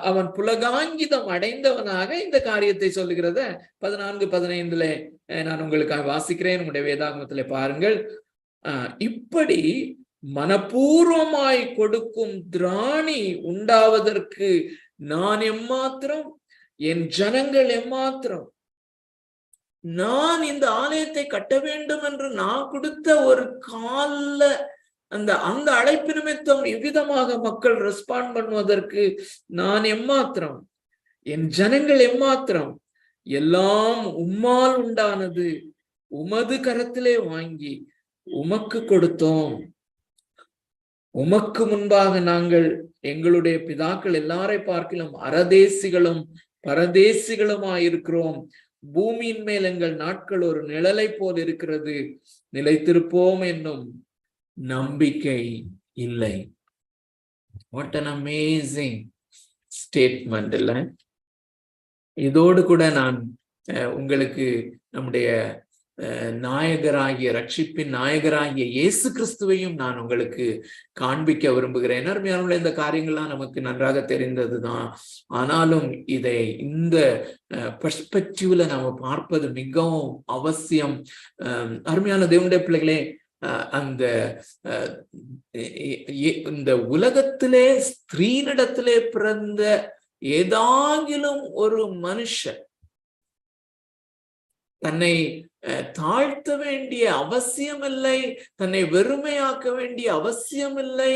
அவன் புலகாங்கிதம் அடைந்தவனாக இந்த காரியத்தை சொல்லுகிறத 14-15 நான் உங்களுக்காக வாசிக்கிறேன். உங்களுடைய வேதாகமத்திலே பாருங்கள். இப்படி மனப்பூர்வமாய் கொடுக்கும் திராணி உண்டாவதற்கு நான் எம்மாத்திரம், என் ஜனங்கள் எம்மாத்திரம். நான் இந்த ஆலயத்தை கட்ட வேண்டும் என்று நான் கொடுத்த ஒரு கால அந்த அழைப்பு நிமித்தம் எவ்விதமாக மக்கள் ரெஸ்பாண்ட் பண்ணுவதற்கு நான் எம்மாத்திரம், என் ஜனங்கள் எம்மாத்திரம். எல்லாம் உம்மால் உண்டானது, உமது கரத்திலே வாங்கி உமக்கு கொடுத்தோம். உமக்கு முன்பாக நாங்கள் எங்களுடைய பிதாக்கள் எல்லாரை பார்க்கிலும் அரதேசிகளும் பரதேசிகளுமாயிருக்கிறோம். பூமியின் மேல் எங்கள் நாட்கள் ஒரு நிழலை போல் இருக்கிறது, நிலைத்திருப்போம் என்னும் நம்பிக்கை இல்லை. What an amazing statement இல்ல? இதோடு கூட நான் உங்களுக்கு நம்முடைய நாயகராகிய, ரட்சிப்பின் நாயகராகிய இயேசு கிறிஸ்துவையும் நான் உங்களுக்கு காண்பிக்க விரும்புகிறேன். அருமையானவர்களே, இந்த காரியங்கள்லாம் நமக்கு நன்றாக தெரிந்ததுதான். ஆனாலும் இதை இந்த பெர்ஸ்பெக்டிவ்ல நம்ம பார்ப்பது மிகவும் அவசியம். அருமையான தேவனுடைய பிள்ளைகளே, இந்த உலகத்திலே ஸ்திரீனிடத்திலே பிறந்த ஏதாகிலும் ஒரு மனுஷன் தன்னை தாழ்த்த வேண்டிய அவசியமில்லை, தன்னை வெறுமையாக்க வேண்டிய அவசியமில்லை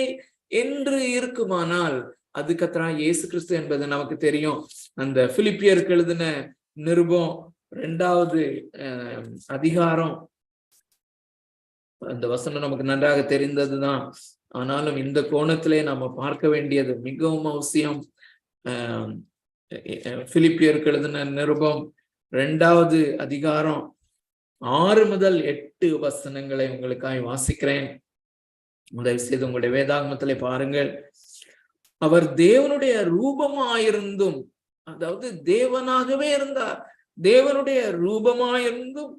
என்று இருக்குமானால் அது கர்த்தராகிய இயேசு கிறிஸ்து என்பது நமக்கு தெரியும். அந்த பிலிப்பியருக்கு எழுதின நிருபம் 2வது அதிகாரம், அந்த வசனம் நமக்கு நன்றாக தெரிந்ததுதான். ஆனாலும் இந்த கோணத்திலே நாம பார்க்க வேண்டியது மிகவும் அவசியம். பிலிப்பியருக்கு எழுதின நிருபம் 2வது அதிகாரம் 6 முதல் 8 வசனங்களை உங்களுக்காக வாசிக்கிறேன். தயவு செய்து உங்களுடைய வேதாகமத்திலே பாருங்கள். அவர் தேவனுடைய ரூபமாயிருந்தும், அதாவது தேவனாகவே இருந்தார், தேவனுடைய ரூபமாயிருந்தும்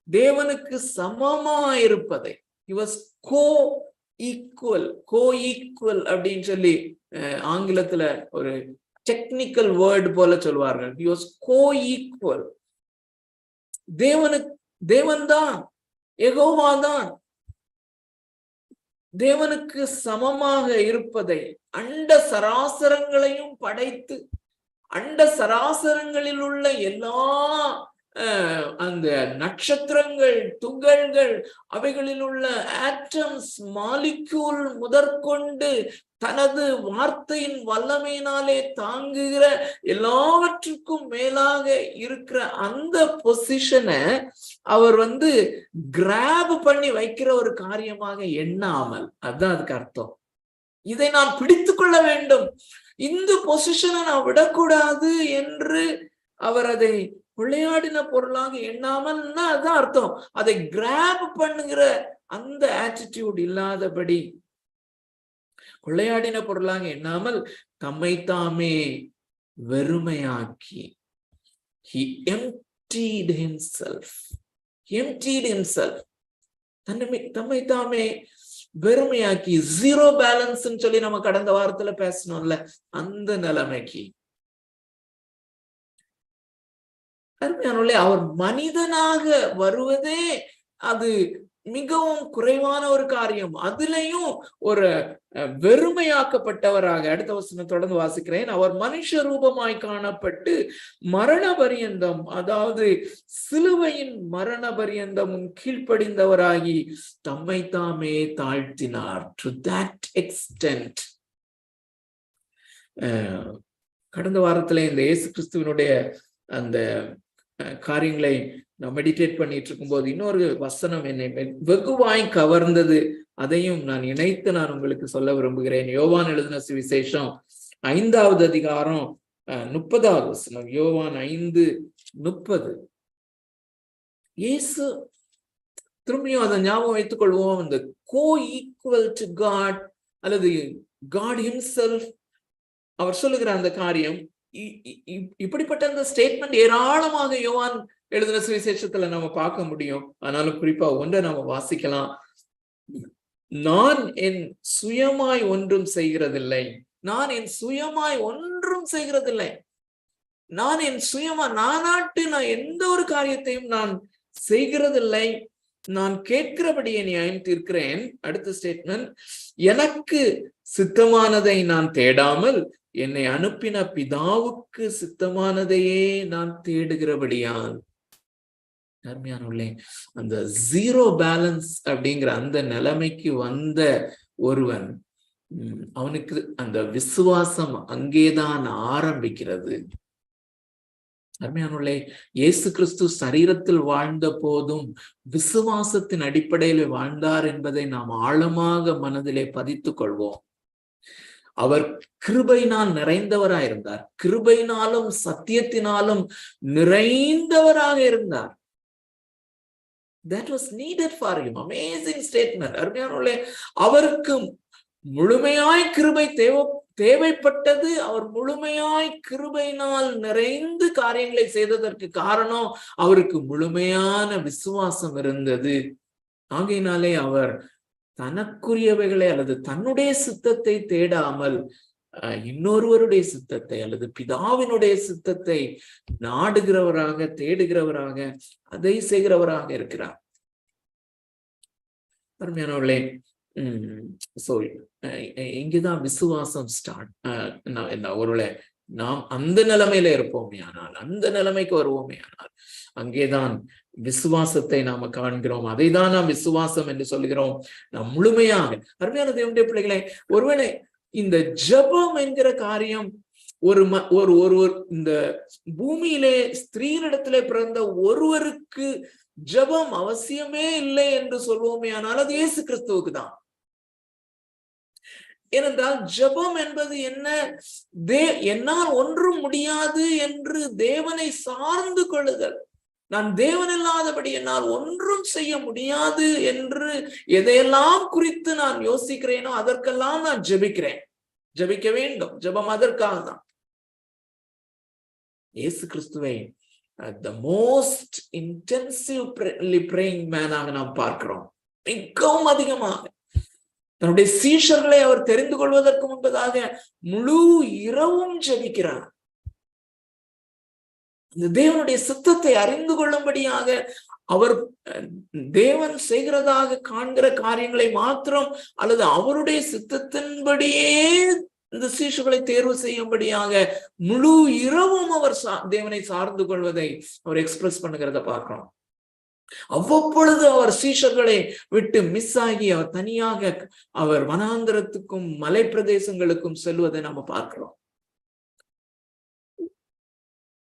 தேவனுக்கு சமமாயிருப்பதை, he was co equal, co equal அப்படின்னு சொல்லி ஆங்கிலத்துல ஒரு டெக்னிக்கல் வேர்டு போல சொல்வார்கள். he was co-equal. தேவன் தான், யெகோவா தான் தேவனுக்கு சமமாக இருப்பதை, அண்ட சராசரங்களையும் படைத்து அண்ட சராசரங்களில் உள்ள எல்லா அந்த நட்சத்திரங்கள், துகள்கள், அவைகளில் உள்ள ஆட்டம்ஸ், மாலிக்யூல் முதற்கொண்டு தனது வார்த்தையின் வல்லமையினாலே தாங்குகிற எல்லாவற்றுக்கும் மேலாக இருக்கிற அந்த பொசிஷனை அவர் கிராப் பண்ணி வைக்கிற ஒரு காரியமாக எண்ணாமல், அதுதான் அதுக்கு அர்த்தம். இதை நான் பிடித்து கொள்ள வேண்டும், இந்த பொசிஷனை நான் விடக்கூடாது என்று அவர் அதை விளையாடின பொருளாக எண்ணாமல், அதுதான் அர்த்தம். அதை கிராப் பண்ணுகிற அந்த ஆட்டிடியூட் இல்லாதபடி கொள்ளையாடின பொருளாக எண்ணாமல் தம்மை தாமே வெறுமையாக்கி, he emptied himself. தம்மை தாமே வெறுமையாக்கி, ஜீரோ பேலன்ஸ் சொல்லி நம்ம கடந்த வாரத்துல பேசணும்ல, அந்த நிலைமைக்கு அருமையானவர்களே, அவர் மனிதனாக வருவதே அது மிகவும் குறைவான ஒரு காரியம். அதுலயும் ஒரு வெறுமையாக்கப்பட்டவராக, அடுத்த வசனம் தொடர்ந்து வாசிக்கிறேன். அவர் மனுஷ ரூபமாய் காணப்பட்டு மரண பரியந்தம், அதாவது சிலுவையின் மரண பரியந்தமும் கீழ்ப்படிந்தவராகி தம்மை தாமே தாழ்த்தினார். To that extend. கடந்த வாரத்துல இந்த இயேசு கிறிஸ்துவனுடைய அந்த காரியங்களை நான் மெடிடேட் பண்ணிட்டு இருக்கும்போது இன்னொரு வசனம் என்னை வெகுவாய் கவர்ந்தது. அதையும் நான் இணைத்து நான் உங்களுக்கு சொல்ல விரும்புகிறேன். யோவான் எழுதின சுவிசேஷம் 5வது அதிகாரம் 30வது வசனம். யோவான் 5:30. இயேசு, திரும்பியும் அதை ஞாபகம் வைத்துக் கொள்வோம், இந்த கோ ஈக்குவல் டு காட் அல்லது காட் ஹிம்செல்ஃப் அவர் சொல்லுகிற அந்த காரியம், இப்படிப்பட்ட அந்த ஸ்டேட்மெண்ட் ஏராளமாக யோவான் எழுதின சுவிசேஷத்துல நம்ம பார்க்க முடியும். ஆனாலும் குறிப்பா ஒன்றை நம்ம வாசிக்கலாம். நான் என் சுயமாய் ஒன்றும் செய்கிறதில்லை, நான் என் சுயமாய் ஒன்றும் செய்கிறதில்லை, நான் என் சுயமா நானாட்டு நான் எந்த ஒரு காரியத்தையும் நான் செய்கிறதில்லை, நான் கேட்கிறபடியே நியாயம் தீர்க்கிறேன். அடுத்த ஸ்டேட்மெண்ட், எனக்கு சித்தமானதை நான் தேடாமல் என்னை அனுப்பின பிதாவுக்கு சித்தமானதையே நான் தேடுகிறபடியால். அருமையானவர்களே, அந்த ஜீரோ பேலன்ஸ் அப்படிங்கிற அந்த நிலைமைக்கு வந்த ஒருவன், அவனுக்கு அந்த விசுவாசம் அங்கேதான் ஆரம்பிக்கிறது. அருமையானவர்களே, இயேசு கிறிஸ்து சரீரத்தில் வாழ்ந்த போதும் விசுவாசத்தின் அடிப்படையில் வாழ்ந்தார் என்பதை நாம் ஆழமாக மனதிலே பதித்துக் கொள்வோம். அவர் கிருபையினால் நிறைந்தவராக இருந்தார், கிருபையினாலும் சத்தியத்தினாலும் நிறைந்தவராக இருந்தார். That was needed for him. Amazing statement. அருமையானவர்களே, அவருக்கு முழுமையாய் கிருபை தேவைப்பட்டது. அவர் முழுமையாய் கிருபையினால் நிறைந்து காரியங்களை செய்ததற்கு காரணம் அவருக்கு முழுமையான விசுவாசம் இருந்தது. ஆகையினாலே அவர் தனக்குரியவைகளை அல்லது தன்னுடைய சித்தத்தை தேடாமல் இன்னொருவருடைய சித்தத்தை அல்லது பிதாவினுடைய சித்தத்தை நாடுகிறவராக, தேடுகிறவராக, அதை செய்கிறவராக இருக்கிறார். அருமையானவர்களே, இங்கதான் விசுவாசம் ஸ்டார்ட். ஒருவேளை நாம் அந்த நிலைமையில இருப்போமே ஆனால், அந்த நிலைமைக்கு வருவோமே ஆனால், அங்கேதான் விசுவாசத்தை நாம காண்கிறோம். அதை தான் நாம் விசுவாசம் என்று சொல்கிறோம். நாம் முழுமையாக, அருமையான தேவனுடைய பிள்ளைகளே, ஒருவேளை இந்த ஜெபம் என்கிற காரியம் ஒரு இந்த பூமியிலே ஸ்திரீனிடத்திலே பிறந்த ஒருவருக்கு ஜெபம் அவசியமே இல்லை என்று சொல்வோமே ஆனால் அது இயேசு கிறிஸ்துவுக்கு தான். ஏனென்றால் ஜெபம் என்பது என்ன? என்னால் ஒன்றும் முடியாது என்று தேவனை சார்ந்து கொள்ளுதல். நான் தேவன் இல்லாதபடி என்னால் ஒன்றும் செய்ய முடியாது என்று எதையெல்லாம் குறித்து நான் யோசிக்கிறேனோ அதற்கெல்லாம் நான் ஜெபிக்கிறேன், ஜெபிக்க வேண்டும். ஜெபம் அதற்காக தான். இயேசு கிறிஸ்துவை the most intensively praying man ஆக நாம் பார்க்கிறோம். மிகவும் அதிகமாக தன்னுடைய சீஷர்களை அவர் தெரிந்து கொள்வதற்கு முன்பதாக முழு இரவும் ஜெபிக்கிறார். இந்த தேவனுடைய சித்தத்தை அறிந்து கொள்ளும்படியாக அவர் தேவன் செய்கிறதாக காண்கிற காரியங்களை மாத்திரம் அல்லது அவருடைய சித்தத்தின்படியே இந்த சீஷர்களை தேர்வு செய்யும்படியாக முழு இரவும் அவர் தேவனை சார்ந்து கொள்வதை அவர் எக்ஸ்பிரஸ் பண்ணுகிறத பார்க்கிறோம். அவ்வப்பொழுது அவர் சீஷர்களை விட்டு மிஸ் ஆகி அவர் தனியாக அவர் வனாந்திரத்துக்கும் மலை பிரதேசங்களுக்கும் செல்வதை நாம பார்க்கிறோம்.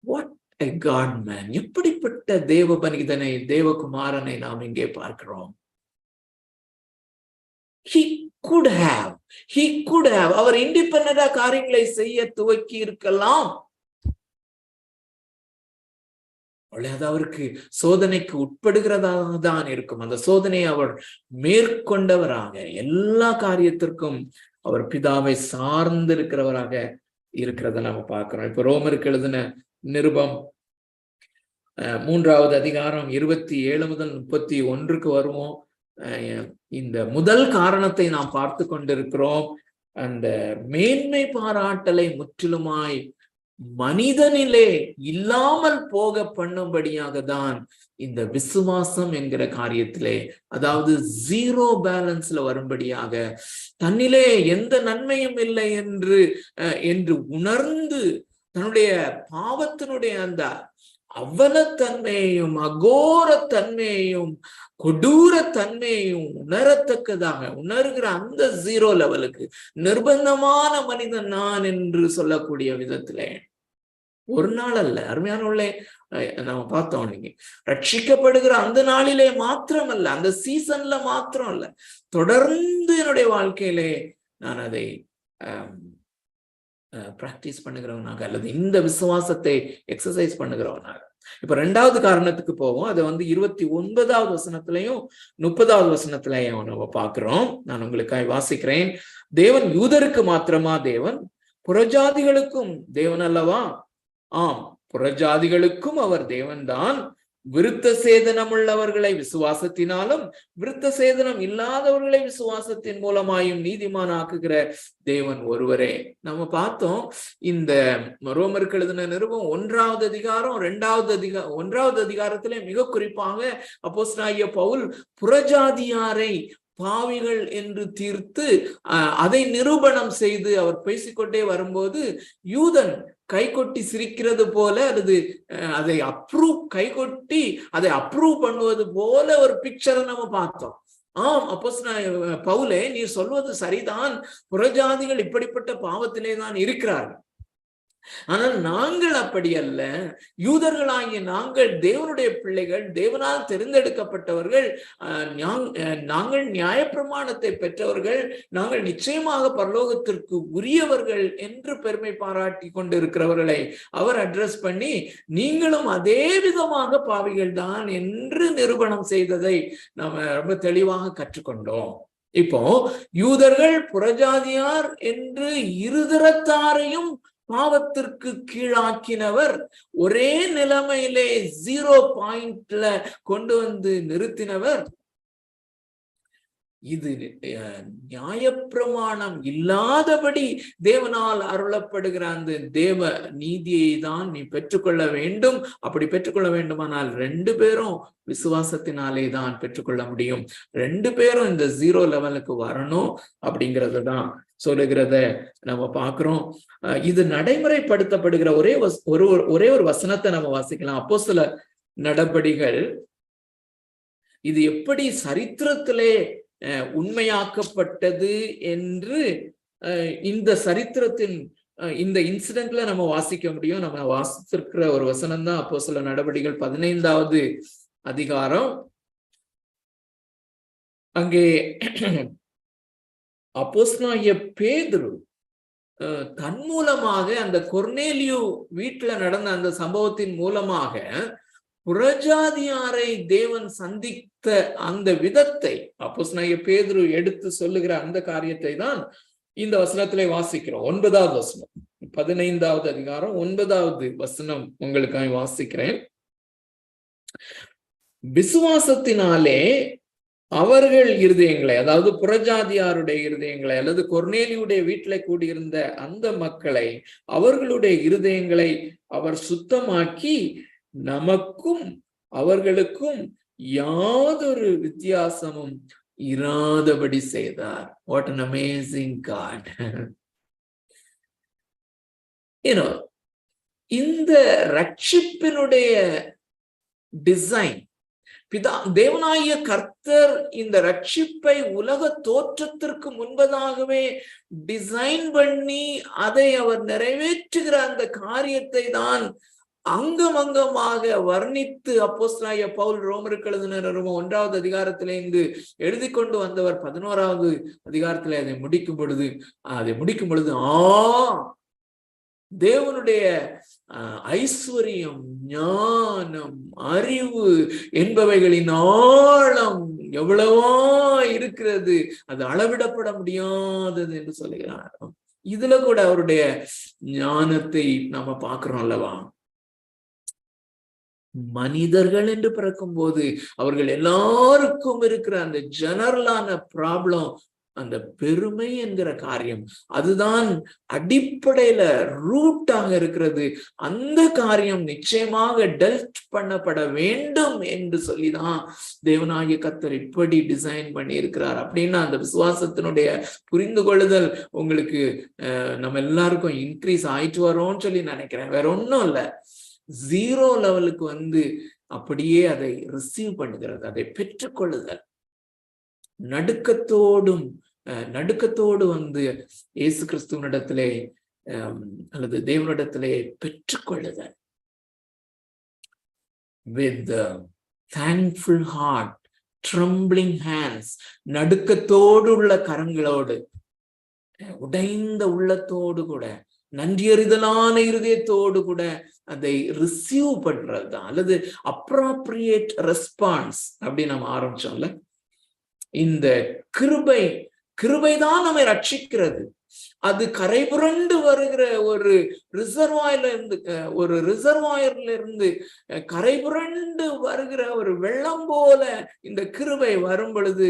What a God man! எப்படிப்பட்ட தேவ மனிதனை, தேவகுமாரனை நாம் இங்கே பார்க்கிறோம். He could have அவர் இண்டிபெண்டா காரியங்களை செய்ய துவக்கி இருக்கலாம். அது அவருக்கு சோதனைக்கு உட்படுகிறதாக தான் இருக்கும். அந்த சோதனையை அவர் மேற்கொண்டவராக, எல்லா காரியத்திற்கும் அவர் பிதாவை சார்ந்து இருக்கிறவராக இருக்கிறத நாம பார்க்கிறோம். இப்ப ரோமருக்கு எழுதின நிருபம் 3வது அதிகாரம் 27 முதல் 31 வருவோம். இந்த முதல் காரணத்தை நாம் பார்த்து கொண்டிருக்கிறோம். அந்த மேன்மை பாராட்டலை முற்றிலுமாய் மனிதனிலே இல்லாமல் போக பண்ணும்படியாக தான் இந்த விசுவாசம் என்கிற காரியத்திலே, அதாவது ஜீரோ பேலன்ஸ்ல வரும்படியாக, தன்னிலே எந்த நன்மையும் இல்லை என்று உணர்ந்து தன்னுடைய பாவத்தினுடைய அந்த அவலத்தன்மையையும் அகோரத்தன்மையையும் கொடூரத்தன்மையையும் உணர்கிற அந்த ஜீரோ லெவலுக்கு நிர்பந்தமான மனிதன் நான் என்று சொல்லக்கூடிய விதத்திலே ஒரு நாள் அல்ல, அருமையானவர்களே, நம்ம பார்த்தோம். நீங்க ரட்சிக்கப்படுகிற அந்த நாளிலே மாத்திரம் அல்ல, அந்த சீசன்ல மாத்திரம் அல்ல, தொடர்ந்து என்னுடைய வாழ்க்கையிலே நான் அதை பிராக்டிஸ் பண்ணுகிறவனாக அல்லது இந்த விசுவாசத்தை எக்ஸசைஸ் பண்ணுகிறவனாக. இப்ப 2வது காரணத்துக்கு போவோம். அதை 29வது வசனத்திலையும் 30வது வசனத்திலையும் நம்ம பார்க்கிறோம். நான் உங்களுக்காக வாசிக்கிறேன். தேவன் யூதருக்கு மாத்திரமா தேவன், புறஜாதிகளுக்கும் தேவன் அல்லவா? ஆம், புறஜாதிகளுக்கும் அவர் தேவன்தான். விருத்த சேதனம் உள்ளவர்களை விசுவாசத்தினாலும் விருத்த சேதனம் இல்லாதவர்களை விசுவாசத்தின் மூலமாயும் நீதிமான் ஆக்குகிற தேவன் ஒருவரே. நம்ம பார்த்தோம், இந்த ரோமருக்கு எழுதின நிருபம் 1வது அதிகாரம் 1வது அதிகாரத்திலே மிக குறிப்பாக அப்போஸ்தலனாகிய பவுல் புறஜாதியாரை பாவிகள் என்று தீர்த்து அதை நிரூபணம் செய்து அவர் பேசிக்கொண்டே வரும்போது, யூதன் கைகொட்டி சிரிக்கிறது போல அல்லது அதை கைகொட்டி அதை அப்ரூவ் பண்ணுவது போல ஒரு பிக்சரை நம்ம பார்த்தோம். ஆம், அப்போஸ்தலனாகிய பவுலே, நீர் சொல்வது சரிதான், புறஜாதிகள் இப்படிப்பட்ட பாவத்திலே தான் இருக்கிறார்கள். ஆனால் நாங்கள் அப்படி அல்ல. யூதர்களாகிய நாங்கள் தேவனுடைய பிள்ளைகள், தேவனால் தெரிந்தெடுக்கப்பட்டவர்கள், நாங்கள் நியாயப்பிரமாணத்தை பெற்றவர்கள், நாங்கள் நிச்சயமாக பரலோகத்திற்கு உரியவர்கள் என்று பெருமை பாராட்டி கொண்டிருக்கிறவர்களை அவர் அட்ரஸ் பண்ணி, நீங்களும் அதே விதமாக பாவிகள் தான் என்று நிரூபணம் செய்ததை நாம ரொம்ப தெளிவாக கற்றுக்கொண்டோம். இப்போ யூதர்கள் புறஜாதியார் என்று இருதரத்தாரையும் பாவத்திற்கு கீழாக்கினவர், ஒரே நிலைமையிலே 0 பாயிண்ட்ல கொண்டு வந்து நிறுத்தினவர். இது நியாயப்பிரமாணம் இல்லாதபடி தேவனால் அருளப்படுகிற அந்த தேவ நீதியை தான் நீ பெற்றுக்கொள்ள வேண்டும். அப்படி பெற்றுக்கொள்ள வேண்டுமானால் 2 பேரும் விசுவாசத்தினாலே தான் பெற்றுக்கொள்ள முடியும். 2 பேரும் இந்த 0 லெவலுக்கு வரணும் அப்படிங்கறது தான் சொல்லுகிறத நம்ம பார்க்கிறோம். இது நடைமுறைப்படுத்தப்படுகிற ஒரே ஒரு வசனத்தை நம்ம வாசிக்கலாம். அப்போஸ்தல நடபடிகள் இது எப்படி சரித்திரத்திலே உண்மையாக்கப்பட்டது என்று இந்த சரித்திரத்தின் இந்த இன்சிடென்ட்ல நம்ம வாசிக்க முடியும். நம்ம வாசித்திருக்கிற ஒரு வசனம் தான் அப்போஸ்தல நடபடிகள் 15வது அதிகாரம். அங்கே அப்போஸ்தலனாகிய பேதுரு தன் மூலமாக அந்த கொர்நேலியு வீட்டுல நடந்த அந்த சம்பவத்தின் மூலமாக புறஜாதியாரை தேவன் சந்தித்த அந்த விதத்தை அப்போஸ்தலனாகிய பேதுரு எடுத்து சொல்லுகிற அந்த காரியத்தை தான் இந்த வசனத்திலே வாசிக்கிறோம். 9வது வசனம், 15வது அதிகாரம் 9வது வசனம் உங்களுக்காக வாசிக்கிறேன். விசுவாசத்தினாலே அவர்கள் இருதயங்களை, அதாவது புறஜாதியாருடைய இருதயங்களை, அல்லது கொர்நேலியுடைய வீட்டில கூடியிருந்த அந்த மக்களை, அவர்களுடைய இருதயங்களை அவர் சுத்தமாக்கி நமக்கும் அவர்களுக்கும் யாதொரு வித்தியாசமும் இராதபடி செய்தார். What an amazing God. இந்த ரட்சிப்பினுடைய டிசைன், தேவனாகிய கர்த்தர் இந்த ரட்சிப்பை உலக தோற்றத்திற்கு முன்பதாகவே டிசைன் பண்ணி அதை அவர் நிறைவேற்றுகிற அந்த காரியத்தை தான் அங்கமாக வர்ணித்து அப்போஸ்தலனாகிய பவுல் ரோமருக்கு எழுதின 1வது அதிகாரத்திலிருந்து எழுதி கொண்டு வந்தவர் 11வது அதிகாரத்திலே அதை முடிக்கும் பொழுது தேவனுடைய ஐஸ்வர்யம், ஞானம், அறிவு என்பவைகளின் ஆழம் எவ்வளவா இருக்கிறது, அது அளவிடப்பட முடியாதது என்று சொல்லுகிறார். இதுல கூட அவருடைய ஞானத்தை நாம பார்க்கிறோம் அல்லவா? மனிதர்கள் என்று பிறக்கும் போது அவர்கள் எல்லாருக்கும் இருக்கிற அந்த ஜெனரலான ப்ராப்ளம், அந்த பெருமை என்கிற காரியம், அதுதான் அடிப்படையில ரூட்டாக இருக்கிறது. அந்த காரியம் நிச்சயமாக டெல்ட் பண்ணப்பட வேண்டும் என்று சொல்லிதான் தேவனாகிய கர்த்தர் இப்படி டிசைன் பண்ணி இருக்கிறார். அப்படின்னா அந்த விசுவாசத்தினுடைய புரிந்து கொள்ளுதல் உங்களுக்கு நம்ம எல்லாருக்கும் இன்க்ரீஸ் ஆயிட்டு வரோம்னு சொல்லி நினைக்கிறேன். வேற ஒன்றும் இல்லை, 0 லெவலுக்கு அப்படியே அதை ரிசீவ் பண்ணுகிறது, அதை பெற்றுக்கொள்ளுதல், நடுக்கத்தோடு இயேசு கிறிஸ்துவனிடத்திலே அல்லது தேவனிடத்திலே பெற்றுக்கொள்ளுதல். with thankful heart, trembling hands, நடுக்கத்தோடு உள்ள கரங்களோடு, உடைந்த உள்ளத்தோடு கூட, நன்றியறிதலான இருதயத்தோடு கூட அதை ரிசீவ் பண்றதுதான், அல்லது அப்ராப்ரியேட் ரெஸ்பான்ஸ் அப்படி நம்ம ஆரம்பிச்சோம்ல. இந்த கிருபைதான் நம்மை ரட்சிக்கிறது. அது கரைபுரண்டு வருகிற ஒரு ரிசர்வாயர்ல இருந்து கரைபுரண்டு வருகிற ஒரு வெள்ளம் போல இந்த கிருபை வரும் பொழுது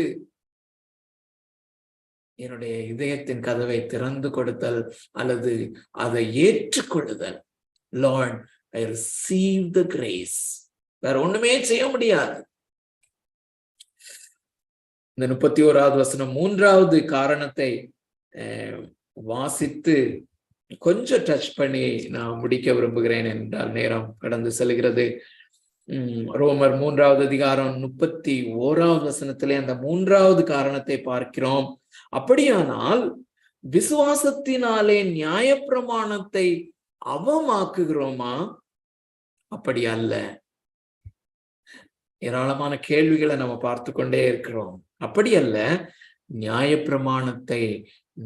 என்னுடைய இதயத்தின் கதவை திறந்து கொடுத்தல் அல்லது அதை ஏற்றுக்கொள்ளுதல். Lord, I receive the grace. வேற ஒண்ணுமே செய்ய முடியாது. இந்த 31வது வசனம் 3வது காரணத்தை வாசித்து கொஞ்சம் டச் பண்ணி நான் முடிக்க விரும்புகிறேன் என்றால் நேரம் கடந்து செல்கிறது. ரோமர் 3வது அதிகாரம் 31வது வசனத்திலே அந்த 3வது காரணத்தை பார்க்கிறோம். அப்படியானால் விசுவாசத்தினாலே நியாயப்பிரமாணத்தை அவமாக்குகிறோமா? அப்படி அல்ல. ஏராளமான கேள்விகளை நம்ம பார்த்து கொண்டே இருக்கிறோம். அப்படி அல்ல, நியாயப்பிரமாணத்தை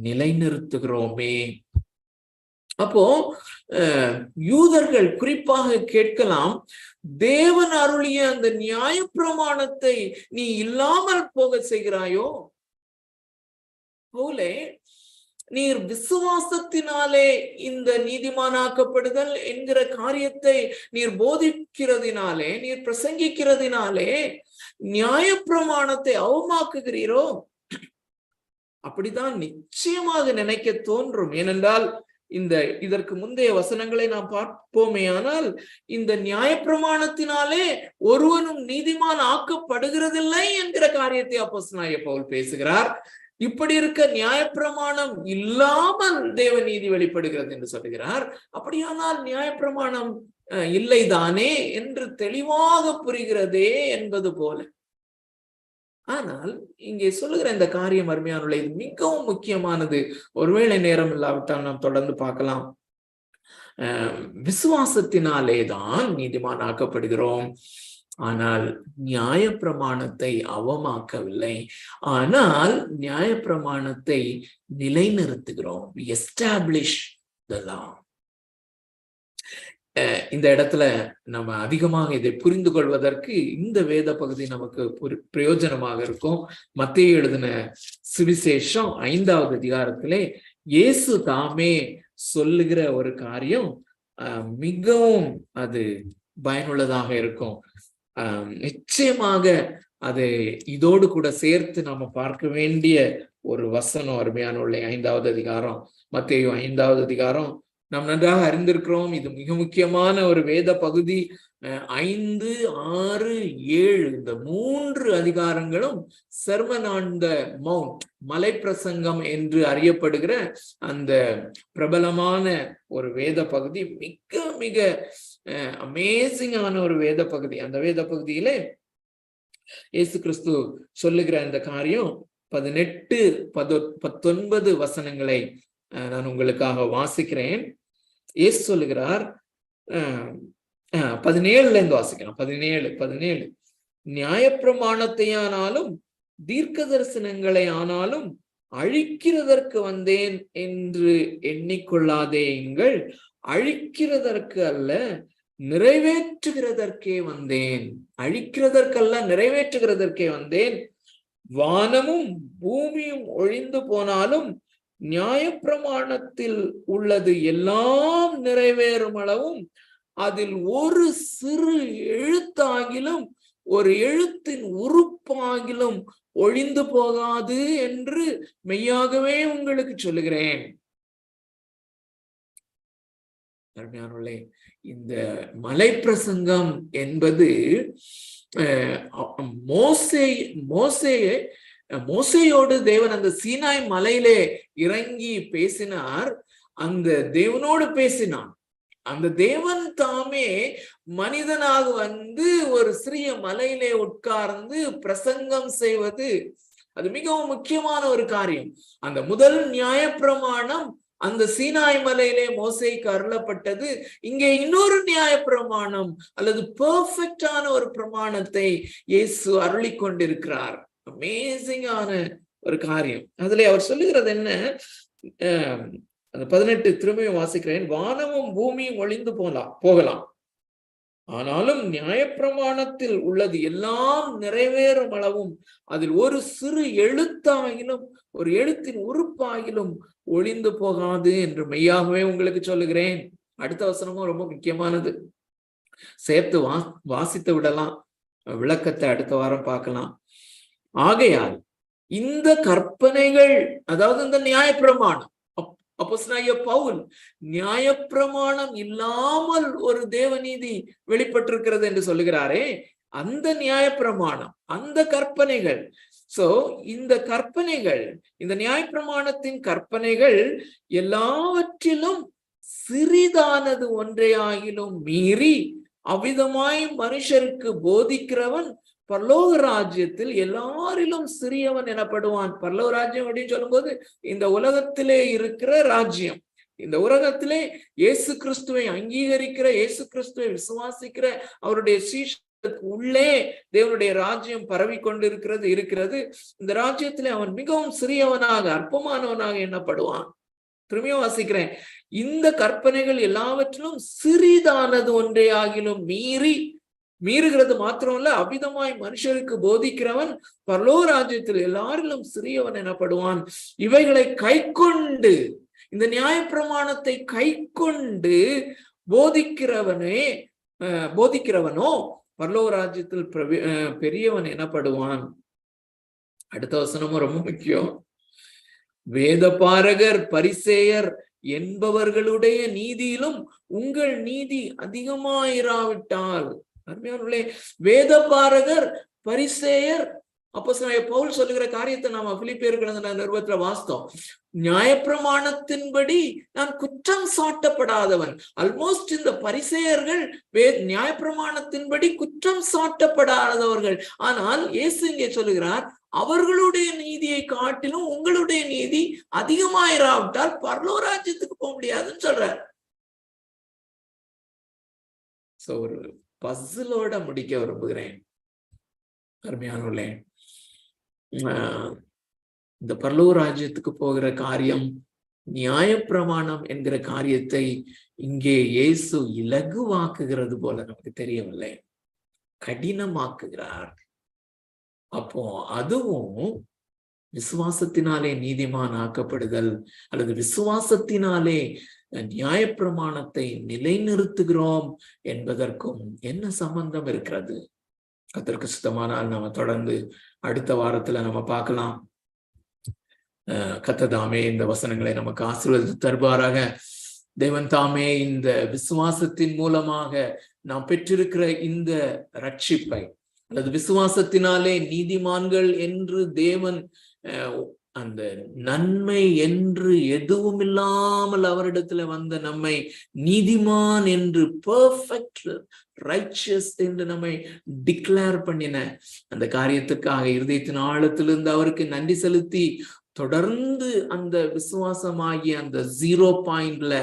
நிலைநிறுத்துகிறோமே. அப்போ யூதர்கள் குறிப்பாக கேட்கலாம், தேவன் அருளிய அந்த நியாயப்பிரமாணத்தை நீ இல்லாமல் போக செய்கிறாயோ? போலே நீர் விசுவாசத்தினாலே இந்த நீதிமானாக்கப்படுதல் என்கிற காரியத்தை நீர் போதிக்கிறதினாலே, நீர் பிரசங்கிக்கிறதினாலே நியாயப்பிரமாணத்தை அவமாக்குகிறீரோ? அப்படிதான் நிச்சயமாக நினைக்க தோன்றும். ஏனென்றால் இதற்கு முந்தைய வசனங்களை நாம் பார்ப்போமே, ஆனால் இந்த நியாயப்பிரமாணத்தினாலே ஒருவனும் நீதிமான் ஆக்கப்படுகிறதில்லை என்கிற காரியத்தை அப்போஸ்தலனாகிய பவுல் பேசுகிறார். இப்படி இருக்க நியாயப்பிரமாணம் இல்லாமல் தேவ நீதி வெளிப்படுகிறது என்று சொல்லுகிறார். அப்படியானால் நியாயப்பிரமாணம் இல்லைதானே என்று தெளிவாக புரிகிறதே என்பது போல. ஆனால் இங்கே சொல்லுகிற இந்த காரியம் அருமையானது, இது மிகவும் முக்கியமானது. ஒருவேளை நேரம் இல்லாவிட்டால் நாம் தொடர்ந்து பார்க்கலாம். விசுவாசத்தினாலே தான் நீதிமான் ஆக்கப்படுகிறோம், ஆனால் நியாயப்பிரமாணத்தை அவமாக்கவில்லை. ஆனால் நியாயப்பிரமாணத்தை நிலைநிறுத்துகிறோம். எஸ்டாப்ளிஷ் த லா. இந்த இடத்துல நம்ம அதிகமாக இதை புரிந்து கொள்வதற்கு இந்த வேத பகுதி நமக்கு பிரயோஜனமாக இருக்கும். மத்தேயு எழுதின சுவிசேஷம் 5வது அதிகாரத்திலே இயேசு தாமே சொல்லுகிற ஒரு காரியம் மிகவும் அது பயனுள்ளதாக இருக்கும். நிச்சயமாக அது இதோடு கூட சேர்த்து நாம பார்க்க வேண்டிய ஒரு வசனம் அருமையான உள்ள 5வது அதிகாரம், மத்தேயு 5வது அதிகாரம். நாம் நன்றாக அறிந்திருக்கிறோம், இது மிக முக்கியமான ஒரு வேத பகுதி. 5, 6, 7 இந்த 3 அதிகாரங்களும் செர்மன் ஆன் த மவுண்ட், மலை பிரசங்கம் என்று அறியப்படுகிற அந்த பிரபலமான ஒரு வேத பகுதி. மிக மிக அமேசிங்கான ஒரு வேத பகுதி. அந்த வேத பகுதியிலே இயேசு கிறிஸ்து சொல்லுகிற அந்த காரியம் 18, 19 வசனங்களை நான் உங்களுக்காக வாசிக்கிறேன். இயேசு சொல்லுகிறார், 17ல இருந்து வாசிக்கலாம். 17 நியாயப்பிரமாணத்தை ஆனாலும் தீர்க்க தரிசனங்களை ஆனாலும் அழிக்கிறதற்கு வந்தேன் என்று எண்ணிக்கொள்ளாதேங்கள், அழிக்கிறதற்கு அல்ல நிறைவேற்றுகிறதற்கே வந்தேன். அழிக்கிறதற்கல்ல நிறைவேற்றுகிறதற்கே வந்தேன். வானமும் பூமியும் ஒழிந்து போனாலும் நியாயப்பிரமாணத்தில் உள்ளது எல்லாம் நிறைவேறும் அளவும் அதில் ஒரு சிறு எழுத்தாகிலும் ஒரு எழுத்தின் உறுப்பாகிலும் ஒழிந்து போகாது என்று மெய்யாகவே உங்களுக்கு சொல்லுகிறேன். அருமையானவர்களே, இந்த மலை பிரசங்கம் என்பது மோசேயோடு தேவன் அந்த சீனாய் மலையிலே இறங்கி பேசினார். அந்த தேவனோடு பேசினான். அந்த தேவன் தாமே மனிதனாக வந்து ஒரு சிறிய மலையிலே உட்கார்ந்து பிரசங்கம் செய்வது, அது மிகவும் முக்கியமான ஒரு காரியம். அந்த முதல் நியாயப்பிரமாணம் அந்த சீனாய் மலையிலே மோசேக்கு அருளப்பட்டது. இங்கே இன்னொரு நியாயப்பிரமாணம் அல்லது பெர்ஃபெக்டான ஒரு பிரமாணத்தை இயேசு அருளி கொண்டிருக்கிறார். அமேசிங்கான ஒரு காரியம். அதுல அவர் சொல்லுகிறது என்ன? அந்த 18 திரும்பியும் வாசிக்கிறேன். வானமும் பூமியும் ஒழிந்து போகலாம், ஆனாலும் நியாயப்பிரமாணத்தில் உள்ளது எல்லாம் நிறைவேறும் அளவும் அதில் ஒரு சிறு எழுத்தாகிலும் ஒரு எழுத்தின் உறுப்பாகிலும் ஒழிந்து போகாது என்று மெய்யாகவே உங்களுக்கு சொல்லுகிறேன். அடுத்த வசனமும் ரொம்ப முக்கியமானது. சேர்த்து வாசித்து விடலாம், விளக்கத்தை அடுத்த வாரம் பார்க்கலாம். ஆகையால் இந்த கற்பனைகள், அதாவது இந்த நியாயப்பிரமாணம், அப்போஸ்தலனாகிய பவுல் நியாயப்பிரமாணம் இல்லாமல் ஒரு தேவநீதி வெளிப்பட்டிருக்கிறது என்று சொல்லுகிறாரே, அந்த நியாயப்பிரமாணம், அந்த கற்பனைகள். சோ இந்த கற்பனைகள், இந்த நியாயப்பிரமாணத்தின் கற்பனைகள் எல்லாவற்றிலும் சிறிதானது ஒன்றையாகிலும் மீறி அவ்விதமாய் மனுஷருக்கு போதிக்கிறவன் பரலோக ராஜ்யத்தில் எல்லாரிலும் சிறியவன் எனப்படுவான். பரலோக ராஜ்யம் அப்படின்னு சொல்லும் போது இந்த உலகத்திலே இருக்கிற ராஜ்யம், இந்த உலகத்திலே இயேசு கிறிஸ்துவை அங்கீகரிக்கிற, இயேசு கிறிஸ்துவை விசுவாசிக்கிற அவருடைய சீஷருக்கு உள்ளே தேவனுடைய ராஜ்யம் பரவி இருக்கிறது. இந்த ராஜ்யத்திலே அவன் மிகவும் சிறியவனாக, அற்பமானவனாக எண்ணப்படுவான். திரும்பியும் வாசிக்கிறேன். இந்த கற்பனைகள் எல்லாவற்றிலும் சிறிதானது ஒன்றையாகிலும் மீறுகிறது மாத்திரமல்ல, அவ்விதமாய் மனுஷருக்கு போதிக்கிறவன் பரலோக ராஜ்யத்தில் எல்லாரிலும் சிறியவன் எனப்படுவான். இவைகளை கைக்கொண்டு, இந்த நியாயப்பிரமாணத்தை கைக்கொண்டு போதிக்கிறவனோ பரலோக ராஜ்யத்தில் பெரியவன் எனப்படுவான். அடுத்த வசனமும் ரொம்ப முக்கியம். வேதபாரகர் பரிசேயர் என்பவர்களுடைய நீதியிலும் உங்கள் நீதி அதிகமாயிராவிட்டால். அருமையானவர்களே, வேதபாரகர் பரிசேயர், அப்போஸ்தலனாகிய பவுல் சொல்லுகிற காரியத்தை நாம பிலிப்பியர்கள் நிருபத்துல வாசித்தோம். நியாயப்பிரமாணத்தின்படி நான் குற்றம் சாட்டப்படாதவன். ஆல்மோஸ்ட் இந்த பரிசேயர்கள் நியாயப்பிரமாணத்தின்படி குற்றம் சாட்டப்படாதவர்கள். ஆனால் இயேசு இங்கே சொல்லுகிறார், அவர்களுடைய நீதியை காட்டிலும் உங்களுடைய நீதி அதிகமாயிராவிட்டால் பரலோக ராஜ்யத்துக்கு போக முடியாதுன்னு சொல்றார். ஒரு பசிலோட முடிக்க விரும்புகிறேன். அருமையானவர்களே, இந்த பரலோக ராஜ்யத்துக்கு போகிற காரியம், நியாயப்பிரமாணம் என்கிற காரியத்தை இங்கே இயேசு இலகுவாக்குகிறது போல நமக்கு தெரியவில்லை, கடினமாக்குகிறார். அப்போ அதுவும் விசுவாசத்தினாலே நீதிமான் ஆக்கப்படுதல் அல்லது விசுவாசத்தினாலே நியாயப்பிரமாணத்தை நிலைநிறுத்துகிறோம் என்பதற்கும் என்ன சம்பந்தம் இருக்கிறது? கர்த்தருக்கு சித்தமானால் நாம தொடர்ந்து அடுத்த வாரத்துல நம்ம பார்க்கலாம். கர்த்தர் தாமே இந்த வசனங்களை நமக்கு ஆசீர்வதித்து தருவாராக. தேவன் தாமே இந்த விசுவாசத்தின் மூலமாக நாம் பெற்றிருக்கிற இந்த ரட்சிப்பை, அல்லது விசுவாசத்தினாலே நீதிமான்கள் என்று தேவன் அந்த நன்மை என்று எதுவும் இல்லாமல் அவரிடத்துல வந்த நம்மை நீதிமான் என்று பெர்ஃபெக்ட் ரைச்சியஸ் என்று நம்மை டிக்ளேர் பண்ணின அந்த காரியத்துக்காக இருதயத்தின் ஆழத்திலிருந்து அவருக்கு நன்றி செலுத்தி தொடர்ந்து அந்த விசுவாசமாகிய அந்த 0 பாயிண்ட்ல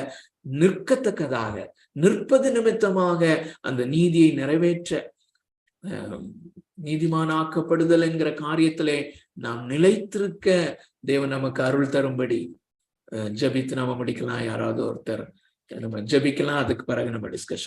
நிற்கத்தக்கதாக, நிற்பது நிமித்தமாக அந்த நீதியை நிறைவேற்ற, நீதிமானாக்கப்படுதல் என்கிற காரியத்திலே நாம் நிலைத்திருக்க தேவன் நமக்கு அருள் தரும்படி ஜபித்து நாம முடிக்கலாம். யாராவது ஒருத்தர் நம்ம ஜபிக்கலாம், அதுக்கு பிறகு நம்ம டிஸ்கஷன்